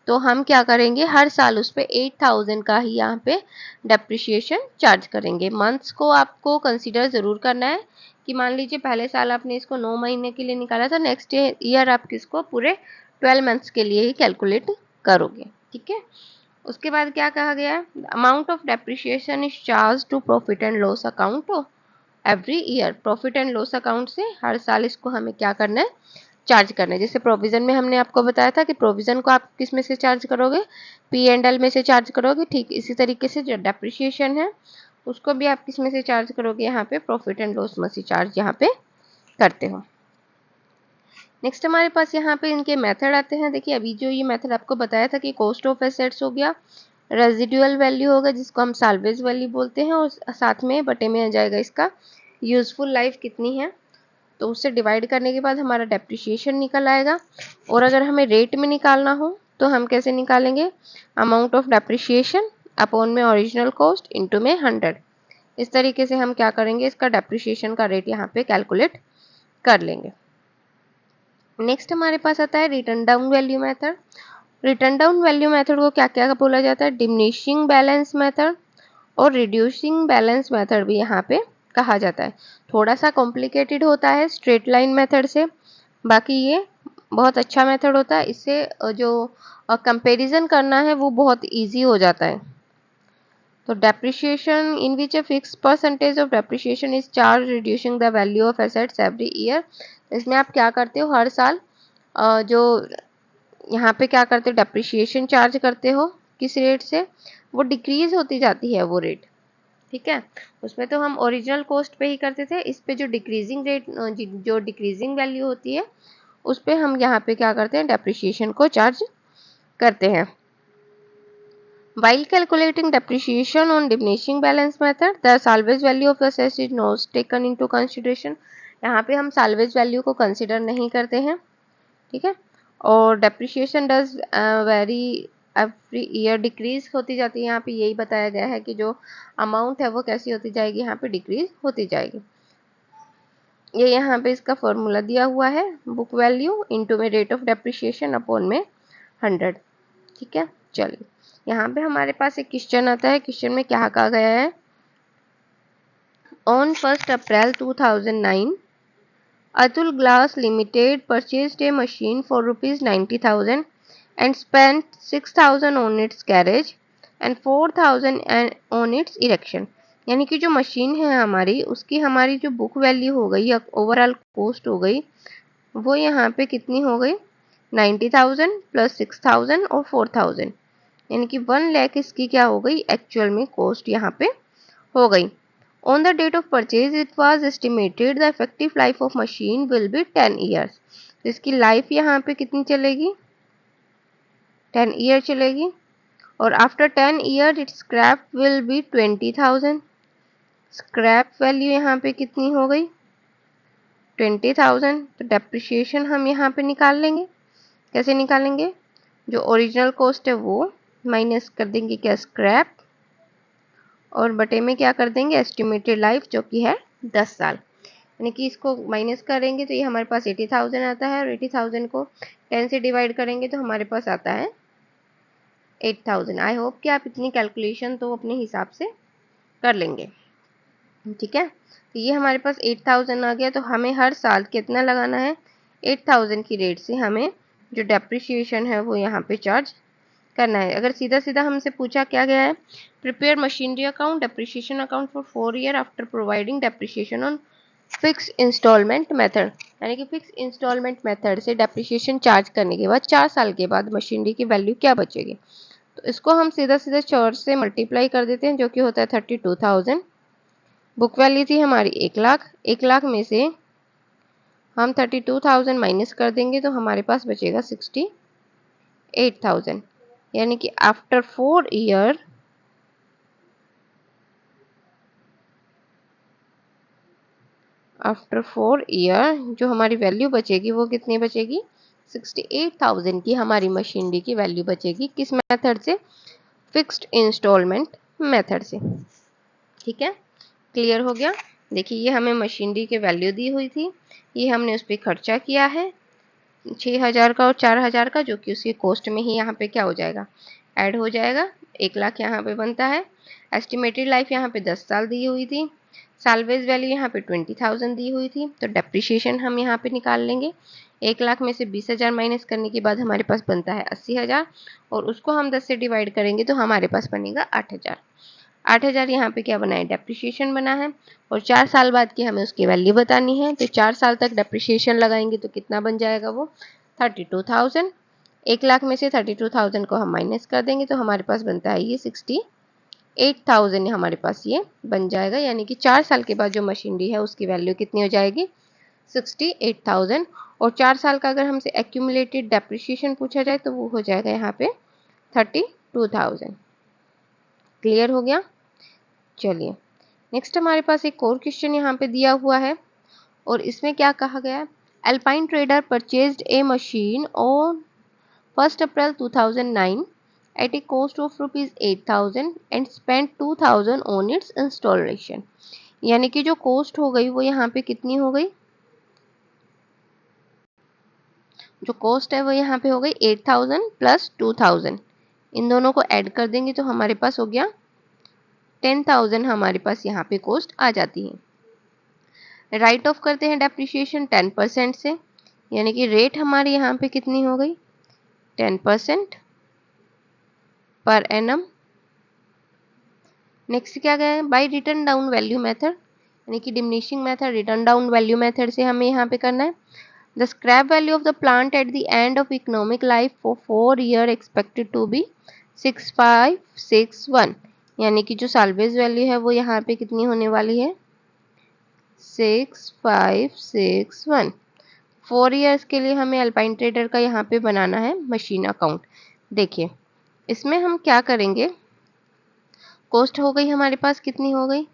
तो हम क्या करेंगे, हर साल उस पर 8000 का ही यहाँ पे डेप्रिसिएशन चार्ज करेंगे। मंथ्स को आपको कंसीडर ज़रूर करना है कि मान लीजिए पहले साल आपने इसको 9 महीने के लिए निकाला था, नेक्स्ट ईयर आप किसको पूरे 12 मंथ्स के लिए ही कैलकुलेट करोगे। ठीक है, उसके बाद क्या कहा गया है, amount of depreciation is charge to profit and loss account every year. Profit and loss account से हर साल इसको हमें क्या करना है, चार्ज करना है। जैसे प्रोविजन में हमने आपको बताया था कि प्रोविजन को आप किस में से चार्ज करोगे, P&L में से चार्ज करोगे, ठीक इसी तरीके से जो डेप्रिसिएशन है उसको भी आप किस में से चार्ज करोगे, यहाँ पे प्रॉफिट एंड लॉस में से चार्ज यहाँ पे करते हो। नेक्स्ट हमारे पास यहाँ पे इनके मेथड आते हैं। देखिए अभी जो ये मेथड आपको बताया था कि कॉस्ट ऑफ एसेट्स हो गया, रेजिडुअल वैल्यू होगा जिसको हम साल्वेज वैल्यू बोलते हैं, और साथ में बटे में आ जाएगा इसका यूजफुल लाइफ कितनी है, तो उससे डिवाइड करने के बाद हमारा डेप्रिसिएशन निकल आएगा। और अगर हमें रेट में निकालना हो तो हम कैसे निकालेंगे, अमाउंट ऑफ डेप्रिसिएशन अपॉन में ओरिजिनल कॉस्ट इनटू में 100। इस तरीके से हम क्या करेंगे, इसका डेप्रिसिएशन का रेट यहाँ पे कैलकुलेट कर लेंगे। नेक्स्ट हमारे पास आता है written down value method. Written down value method को क्या क्या बोला जाता है, डिमिनिशिंग बैलेंस मेथड और रिड्यूसिंग बैलेंस मेथड भी यहाँ पे कहा जाता है। थोड़ा सा कॉम्प्लिकेटेड होता है स्ट्रेट लाइन मेथड से, बाकी ये बहुत अच्छा मेथड होता है। इससे जो कंपैरिजन करना है वो बहुत इजी हो जाता है। तो depreciation in which a fix percentage of depreciation is charge reducing the value of assets every year. इसमें आप क्या करते हो, हर साल जो यहाँ पे क्या करते हो, डेप्रिसिएशन चार्ज करते हो, किस रेट से, वो डिक्रीज होती जाती है वो रेट। ठीक है, उसमें तो हम ओरिजिनल कॉस्ट पे ही करते थे, इस पे जो डिक्रीजिंग रेट, जो डिक्रीजिंग वैल्यू होती है उस पे हम यहाँ पे क्या करते हैं, डेप्रिसिएशन को चार्ज करते हैं। While calculating depreciation on diminishing balance method, the salvage value of assets is not taken into consideration। यहाँ पे हम salvage value को consider नहीं करते हैं। ठीक है, और depreciation does vary every year, decrease होती जाती है। यहाँ पे यही बताया गया है कि जो amount है वो कैसी होती जाएगी, यहाँ पे decrease होती जाएगी। ये यहाँ पे इसका फॉर्मूला दिया हुआ है, बुक वैल्यू इनटू में रेट ऑफ डेप्रिसिएशन अपॉन में 100। ठीक है, चलिए यहाँ पे हमारे पास एक क्वेश्चन आता है। क्वेश्चन में क्या कहा गया है, on 1 April 2009 Atul glass limited purchased A machine for ₹90,000 and spent 6,000 on it's garage and 4,000 on it's erection. यानी कि जो मशीन है हमारी, उसकी हमारी जो बुक वैल्यू हो गई या ओवरऑल कॉस्ट हो गई, वो यहाँ पे कितनी हो गई, 90,000 प्लस 6,000 और 4,000, यानी कि 1 लाख इसकी क्या हो गई, एक्चुअल में कॉस्ट यहाँ पे हो गई। On the date of purchase it was estimated the effective life of machine will be 10 years. तो इसकी लाइफ यहाँ पे कितनी चलेगी, 10 ईयर चलेगी और after 10 year it's scrap will be 20,000। Scrap value यहाँ पे कितनी हो गई 20,000। तो डेप्रिसिएशन हम यहाँ पे निकाल लेंगे। कैसे निकालेंगे, जो ओरिजिनल कॉस्ट है वो माइनस कर देंगे क्या स्क्रैप, और बटे में क्या कर देंगे एस्टिमेटेड लाइफ जो कि है 10 साल। यानी कि इसको माइनस करेंगे तो ये हमारे पास 80,000 आता है और 80,000 को 10 से डिवाइड करेंगे तो हमारे पास आता है 8,000। आई होप कि आप इतनी कैलकुलेशन तो अपने हिसाब से कर लेंगे। ठीक है, तो ये हमारे पास 8,000 आ गया। तो हमें हर साल कितना लगाना है 8,000 की रेट से हमें जो डेप्रिसिएशन है वो यहाँ पे चार्ज करना है। अगर सीधा सीधा हमसे पूछा क्या गया है, prepare machinery account depreciation account for 4 year after providing depreciation on fix instalment method, यानी कि फिक्स इंस्टॉलमेंट मेथड से डेप्रिसिएशन चार्ज करने के बाद 4 साल के बाद मशीनरी की वैल्यू क्या बचेगी। तो इसको हम सीधा सीधा 4 से मल्टीप्लाई कर देते हैं जो कि होता है 32,000। बुक वैल्यू थी हमारी 1 लाख, 1 लाख में से हम 32,000 माइनस कर देंगे तो हमारे पास बचेगा 68,000। यानी कि आफ्टर 4 ईयर जो हमारी वैल्यू बचेगी वो कितनी बचेगी 68,000 की हमारी मशीनरी की वैल्यू बचेगी। किस मेथड से, फिक्स्ड इंस्टॉलमेंट मेथड से। ठीक है, क्लियर हो गया। देखिए ये हमें मशीनरी की वैल्यू दी हुई थी, ये हमने उस पर खर्चा किया है 6,000 का और 4,000 का, जो कि उसकी कॉस्ट में ही यहाँ पे क्या हो जाएगा ऐड हो जाएगा। 1 लाख यहाँ पे बनता है। एस्टिमेटेड लाइफ यहाँ पे 10 साल दी हुई थी। सालवेज वैल्यू यहाँ पे 20,000 दी हुई थी। तो डेप्रिसिएशन हम यहाँ पे निकाल लेंगे। 1 लाख में से 20,000 माइनस करने के बाद हमारे पास बनता है 80,000 और उसको हम 10 से डिवाइड करेंगे तो हमारे पास बनेगा 8,000। 8,000 यहाँ पे क्या बना है डेप्रिसिएशन बना है और 4 साल बाद की हमें उसकी वैल्यू बतानी है। तो 4 साल तक डेप्रिसिएशन लगाएंगे तो कितना बन जाएगा वो 32,000। 1 लाख में से 32,000 को हम माइनस कर देंगे तो हमारे पास बनता है ये 68,000 हमारे पास ये बन जाएगा। यानी कि 4 साल के बाद जो मशीनरी है उसकी वैल्यू कितनी हो जाएगी 68,000। और 4 साल का अगर हमसे एक्यूमुलेटेड डेप्रिसिएशन पूछा जाए तो वो हो जाएगा यहाँ पे 32,000। क्लियर हो गया। चलिए नेक्स्ट हमारे पास एक और क्वेश्चन यहाँ पे दिया हुआ है और इसमें क्या कहा गया है, alpine trader purchased A machine on 1 April 2009 at a cost of rupees 8,000 and spent 2,000 on its installation। यानी कि जो कॉस्ट हो गई वो यहाँ पे कितनी हो गई, जो कॉस्ट है वो यहाँ पे हो गई 8,000 प्लस 2,000, इन दोनों को ऐड कर देंगे तो हमारे पास हो गया 10,000 हमारे पास यहाँ पे कॉस्ट आ जाती है। राइट ऑफ करते हैं डेप्रिसिएशन 10% से, यानी कि रेट हमारी यहाँ पे कितनी हो गई 10% पर एनम। नेक्स्ट क्या गया है, by written down value method, यानी कि diminishing method written down value method से हमें यहाँ पे करना है। The scrap value of the plant at the end of economic life for 4 year expected to be 6561, यानी कि जो साल्वेज वैल्यू है वो यहाँ पे कितनी होने वाली है 6561। 4 ईयर्स के लिए हमें अल्पाइन ट्रेडर का यहाँ पे बनाना है मशीन अकाउंट। देखिए इसमें हम क्या करेंगे, कॉस्ट हो गई हमारे पास कितनी हो गई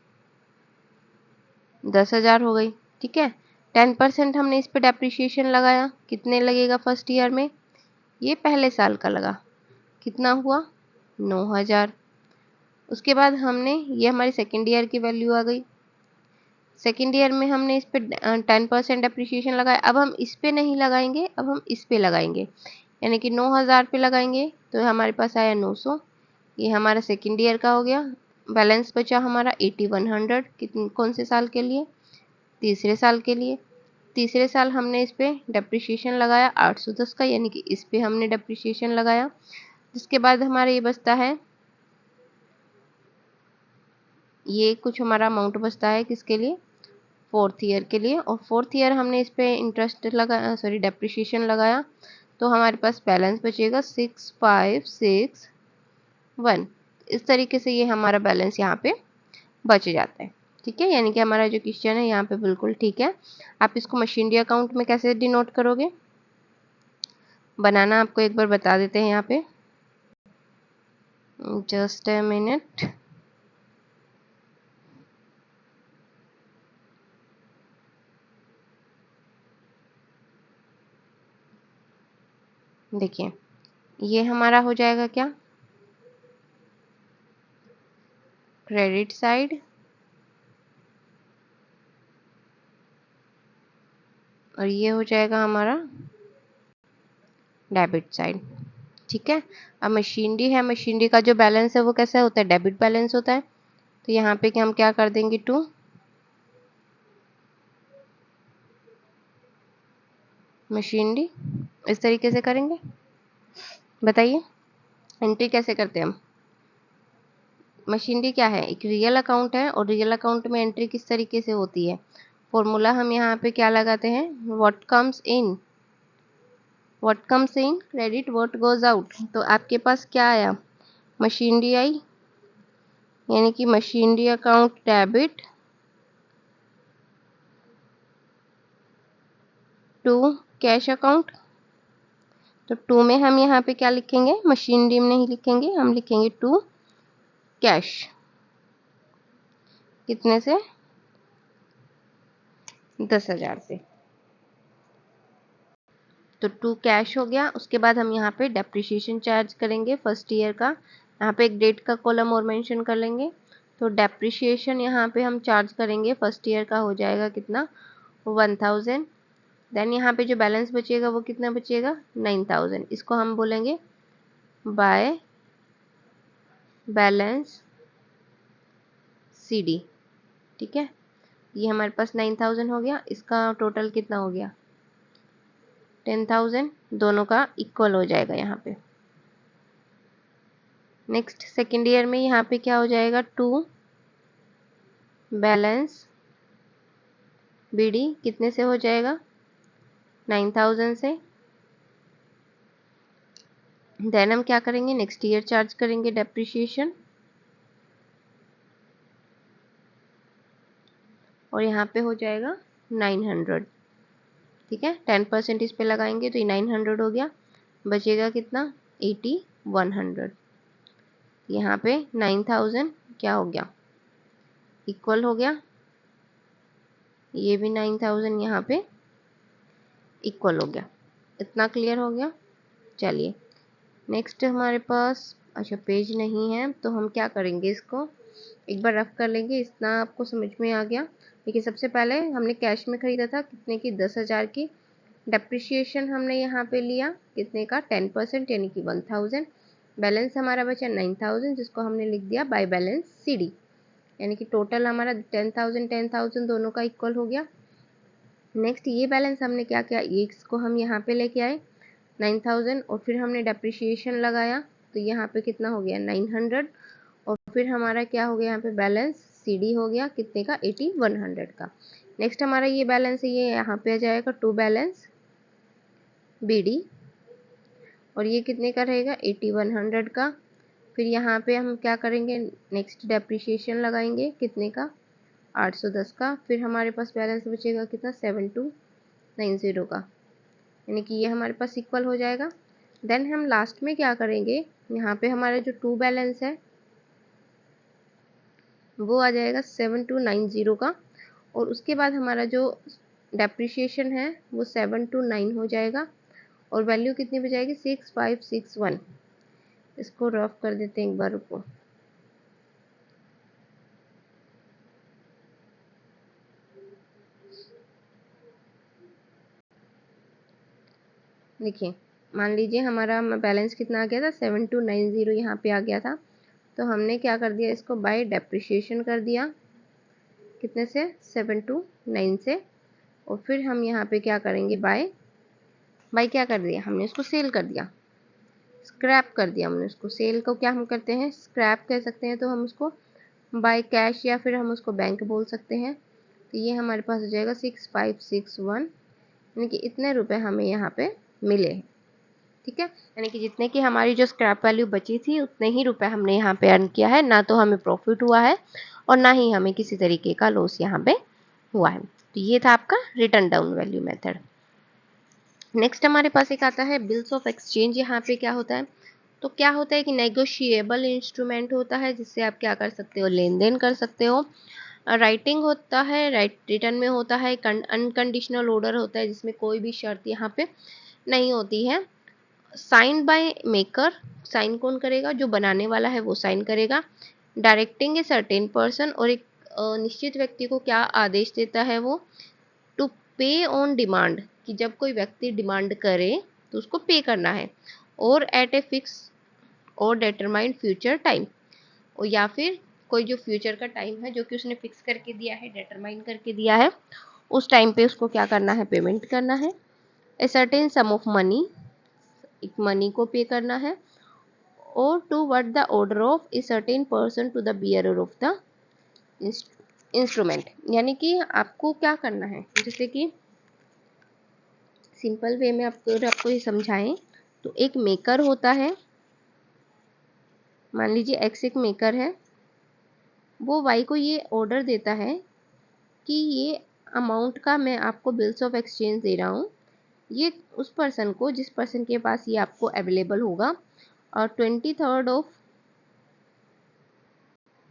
10,000 हो गई। ठीक है, 10% हमने इस पे डेप्रिसिएशन लगाया, कितने लगेगा फर्स्ट ईयर में, ये पहले साल का लगा, कितना हुआ 9,000। उसके बाद हमने ये हमारी सेकेंड ईयर की वैल्यू आ गई, सेकेंड ईयर में हमने इस पे 10% डेप्रिसिएशन लगाया। अब हम इस पे नहीं लगाएंगे, अब हम इस पे लगाएंगे, यानी कि 9,000 पे लगाएंगे तो हमारे पास आया 900, ये हमारा सेकेंड ईयर का हो गया। बैलेंस बचा हमारा 8100, कितने कौन से साल के लिए, तीसरे साल के लिए। तीसरे साल हमने इस पे डेप्रिसिएशन लगाया 810 का, यानी कि इस पे हमने डेप्रिसिएशन लगाया। जिसके बाद हमारा ये बचता है, ये कुछ हमारा अमाउंट बचता है किसके लिए 4th ईयर के लिए, और 4th ईयर हमने इस पे इंटरेस्ट लगाया, सॉरी डेप्रिसिएशन लगाया, तो हमारे पास बैलेंस बचेगा 6561। इस तरीके से ये हमारा बैलेंस यहाँ पे बच जाता है। ठीक है, यानी कि हमारा जो क्वेश्चन है यहाँ पे बिल्कुल ठीक है। आप इसको मशीनरी अकाउंट में कैसे डिनोट करोगे, बनाना आपको एक बार बता देते हैं यहाँ पे। Just a minute. देखिए ये हमारा हो जाएगा क्या, क्रेडिट साइड, और ये हो जाएगा हमारा डेबिट साइड। ठीक है, अब मशीनरी है, मशीनरी का जो बैलेंस है वो कैसा होता है, डेबिट बैलेंस होता है। तो यहाँ पे हम क्या कर देंगे, टू मशीनरी, इस तरीके से करेंगे। बताइए एंट्री कैसे करते हैं हम। मशीनरी क्या है, एक रियल अकाउंट है, और रियल अकाउंट में एंट्री किस तरीके से होती है, फॉर्मूला हम यहाँ पे क्या लगाते हैं, what comes in credit what goes out. तो आपके पास क्या आया, मशीनरी आई, यानी कि machinery account debit to cash account. तो टू में हम यहाँ पे क्या लिखेंगे, मशीनरी में नहीं लिखेंगे, हम लिखेंगे टू कैश। कितने से, 10,000 से। तो टू कैश हो गया। उसके बाद हम यहाँ पे डेप्रिसिएशन चार्ज करेंगे फर्स्ट ईयर का, यहाँ पे एक डेट का कॉलम और मेंशन कर लेंगे। तो डेप्रिसिएशन यहाँ पे हम चार्ज करेंगे फर्स्ट ईयर का, हो जाएगा कितना, 1000। देन यहाँ पे जो बैलेंस बचेगा वो कितना बचेगा, 9000। इसको हम बोलेंगे बाय बैलेंस CD। ठीक है, ये हमारे पास 9000 हो गया, इसका टोटल कितना हो गया, 10,000, दोनों का इक्वल हो जाएगा यहाँ पे। नेक्स्ट सेकेंड ईयर में यहाँ पे क्या हो जाएगा, टू बैलेंस BD कितने से हो जाएगा, 9000 से। देन हम क्या करेंगे, नेक्स्ट ईयर चार्ज करेंगे डेप्रिसिएशन, और यहाँ पे हो जाएगा 900। ठीक है, 10% इस पे लगाएंगे तो ये 900 हो गया, बचेगा कितना, 8100। यहाँ पे 9000 क्या हो गया, इक्वल हो गया, ये भी 9000 यहाँ पे इक्वल हो गया। इतना क्लियर हो गया। चलिए नेक्स्ट हमारे पास, अच्छा पेज नहीं है तो हम क्या करेंगे, इसको एक बार रफ कर लेंगे। इतना आपको समझ में आ गया। देखिए सबसे पहले हमने कैश में खरीदा था कितने की, 10,000 की। डेप्रिसिएशन हमने यहाँ पे लिया कितने का, 10%, यानी कि 1000। बैलेंस हमारा बचा 9000, जिसको हमने लिख दिया बाय बैलेंस CD, यानी कि टोटल हमारा 10,000 दोनों का इक्वल हो गया। नेक्स्ट ये बैलेंस हमने क्या किया, इसको हम यहाँ पे लेके आए 9000, और फिर हमने डेप्रिसिएशन लगाया, तो यहाँ पे कितना हो गया, 900, और फिर हमारा क्या हो गया, यहाँ पे बैलेंस CD हो गया कितने का, 8100 का। नेक्स्ट हमारा ये बैलेंस है, ये यहाँ पे आ जाएगा टू बैलेंस BD, और ये कितने का रहेगा, 8100 का। फिर यहाँ पे हम क्या करेंगे, नेक्स्ट डेप्रिसिएशन लगाएंगे कितने का, 810 का। फिर हमारे पास बैलेंस बचेगा कितना, 7290 का, यानी कि ये हमारे पास इक्वल हो जाएगा। देन हम लास्ट में क्या करेंगे, यहाँ पे हमारा जो टू बैलेंस है वो आ जाएगा 7290 का, और उसके बाद हमारा जो डेप्रिसिएशन है वो 729 हो जाएगा, और वैल्यू कितनी बचाएगी, 6561। इसको रफ कर देते हैं एक बार, रुको। देखिए मान लीजिए हमारा बैलेंस कितना आ गया था, 7290 यहाँ पे आ गया था। तो हमने क्या कर दिया, इसको बाय डेप्रिसिएशन कर दिया कितने से, 729 से, और फिर हम यहाँ पे क्या करेंगे, बाय क्या कर दिया हमने, इसको सेल कर दिया, स्क्रैप कर दिया हमने उसको। सेल को क्या हम करते हैं, स्क्रैप कह सकते हैं, तो हम उसको बाय कैश या फिर हम उसको बैंक बोल सकते हैं। तो ये हमारे पास हो जाएगा 6561, यानी कि इतने रुपए हमें यहाँ पे मिले हैं। ठीक है, यानी कि जितने की हमारी जो स्क्रैप वैल्यू बची थी उतने ही रुपए हमने यहाँ पे अर्न किया है, ना तो हमें प्रॉफिट हुआ है और ना ही हमें किसी तरीके का लॉस यहाँ पे हुआ है। तो ये था आपका return down value method. Next हमारे पास एक आता है बिल्स ऑफ एक्सचेंज। यहाँ पे क्या होता है, तो क्या होता है कि नेगोशिएबल इंस्ट्रूमेंट होता है, जिससे आप क्या कर सकते हो, लेन देन कर सकते हो। राइटिंग होता है, रिटर्न में होता है। अनकंडीशनल ऑर्डर होता है, जिसमें कोई भी शर्त यहाँ पे नहीं होती है। साइन बाय मेकर, साइन कौन करेगा, जो बनाने वाला है वो साइन करेगा। डायरेक्टिंग ए सर्टेन पर्सन, और एक निश्चित व्यक्ति को क्या आदेश देता है वो, टू पे ऑन डिमांड, कि जब कोई व्यक्ति डिमांड करे तो उसको पे करना है। और एट ए फिक्स और डिटरमाइंड फ्यूचर टाइम, और या फिर कोई जो फ्यूचर का टाइम है जो कि उसने फिक्स करके दिया है, डिटरमाइन करके दिया है, उस टाइम पे उसको क्या करना है, पेमेंट करना है। A certain sum of money, एक मनी को पे करना है। और toward the order of a certain person to the bearer of the instrument, यानी कि आपको क्या करना है, जैसे कि सिंपल वे में आपको ये समझाएं तो एक मेकर होता है, मान लीजिए एक्स एक मेकर है, वो वाई को ये ऑर्डर देता है कि ये अमाउंट का मैं आपको बिल्स ऑफ एक्सचेंज दे रहा हूँ, ये उस पर्सन को, जिस पर्सन के पास ये आपको अवेलेबल होगा, और 23 ऑफ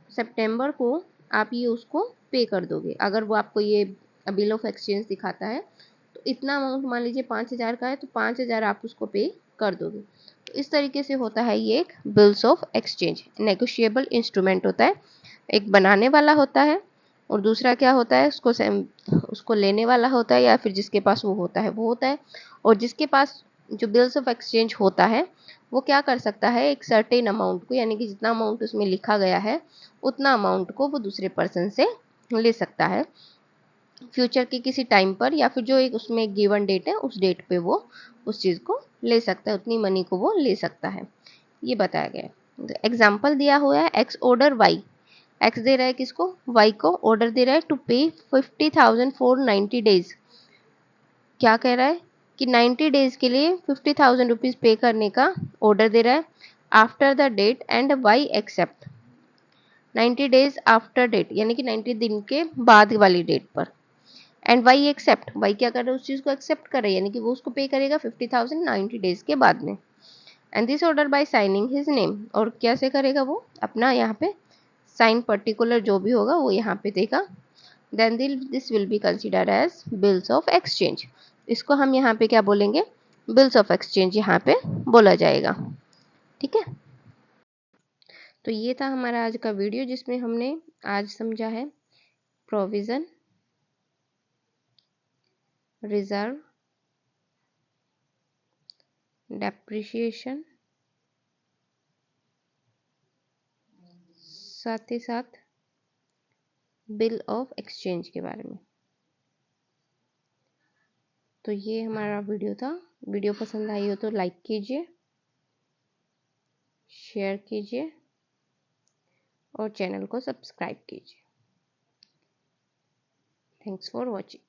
सितंबर को आप ये उसको पे कर दोगे। अगर वो आपको ये बिल ऑफ एक्सचेंज दिखाता है तो इतना अमाउंट, मान लीजिए 5,000 का है तो 5,000 आप उसको पे कर दोगे। तो इस तरीके से होता है ये एक bills of exchange, negotiable instrument होता है। एक बनाने वाला होता है और दूसरा क्या होता है, उसको लेने वाला होता है, या फिर जिसके पास वो होता है वो होता है। और जिसके पास जो बिल्स ऑफ एक्सचेंज होता है वो क्या कर सकता है, एक सर्टेन अमाउंट को, यानी कि जितना अमाउंट उसमें लिखा गया है उतना अमाउंट को वो दूसरे पर्सन से ले सकता है फ्यूचर के किसी टाइम पर, या फिर जो एक उसमें गिवन डेट है उस डेट पे वो उस चीज़ को ले सकता है, उतनी मनी को वो ले सकता है। ये बताया गया है। एग्जाम्पल दिया हुआ है, एक्स ऑर्डर वाई, एक्स दे रहा है किसको, वाई को ऑर्डर दे रहा है टू पे 50,000 फॉर 90 डेज। क्या कह रहा है कि 90 डेज के लिए 50,000 रुपीज़ पे करने का ऑर्डर दे रहा है, after the date and why accept, 90 days after date, यानी कि 90 दिन के बाद वाली डेट पर। एंड वाई एक्सेप्ट, वाई क्या कर रहा है, उस चीज़ को एक्सेप्ट कर रहा है, यानी कि वो उसको पे करेगा 50,000 90 डेज के बाद में। And this order by signing his name, और कैसे करेगा वो, अपना यहाँ पे साइन पर्टिकुलर जो भी होगा वो यहाँ पे देगा। Then this will be consider as bills of exchange, इसको हम यहाँ पे क्या बोलेंगे, बिल्स ऑफ एक्सचेंज यहाँ पे बोला जाएगा। ठीक है, तो ये था हमारा आज का वीडियो, जिसमें हमने आज समझा है प्रोविजन, रिजर्व, डेप्रिसिएशन, साथ ही साथ बिल ऑफ एक्सचेंज के बारे में। तो ये हमारा वीडियो था। वीडियो पसंद आई हो तो लाइक कीजिए, शेयर कीजिए और चैनल को सब्सक्राइब कीजिए। Thanks for watching.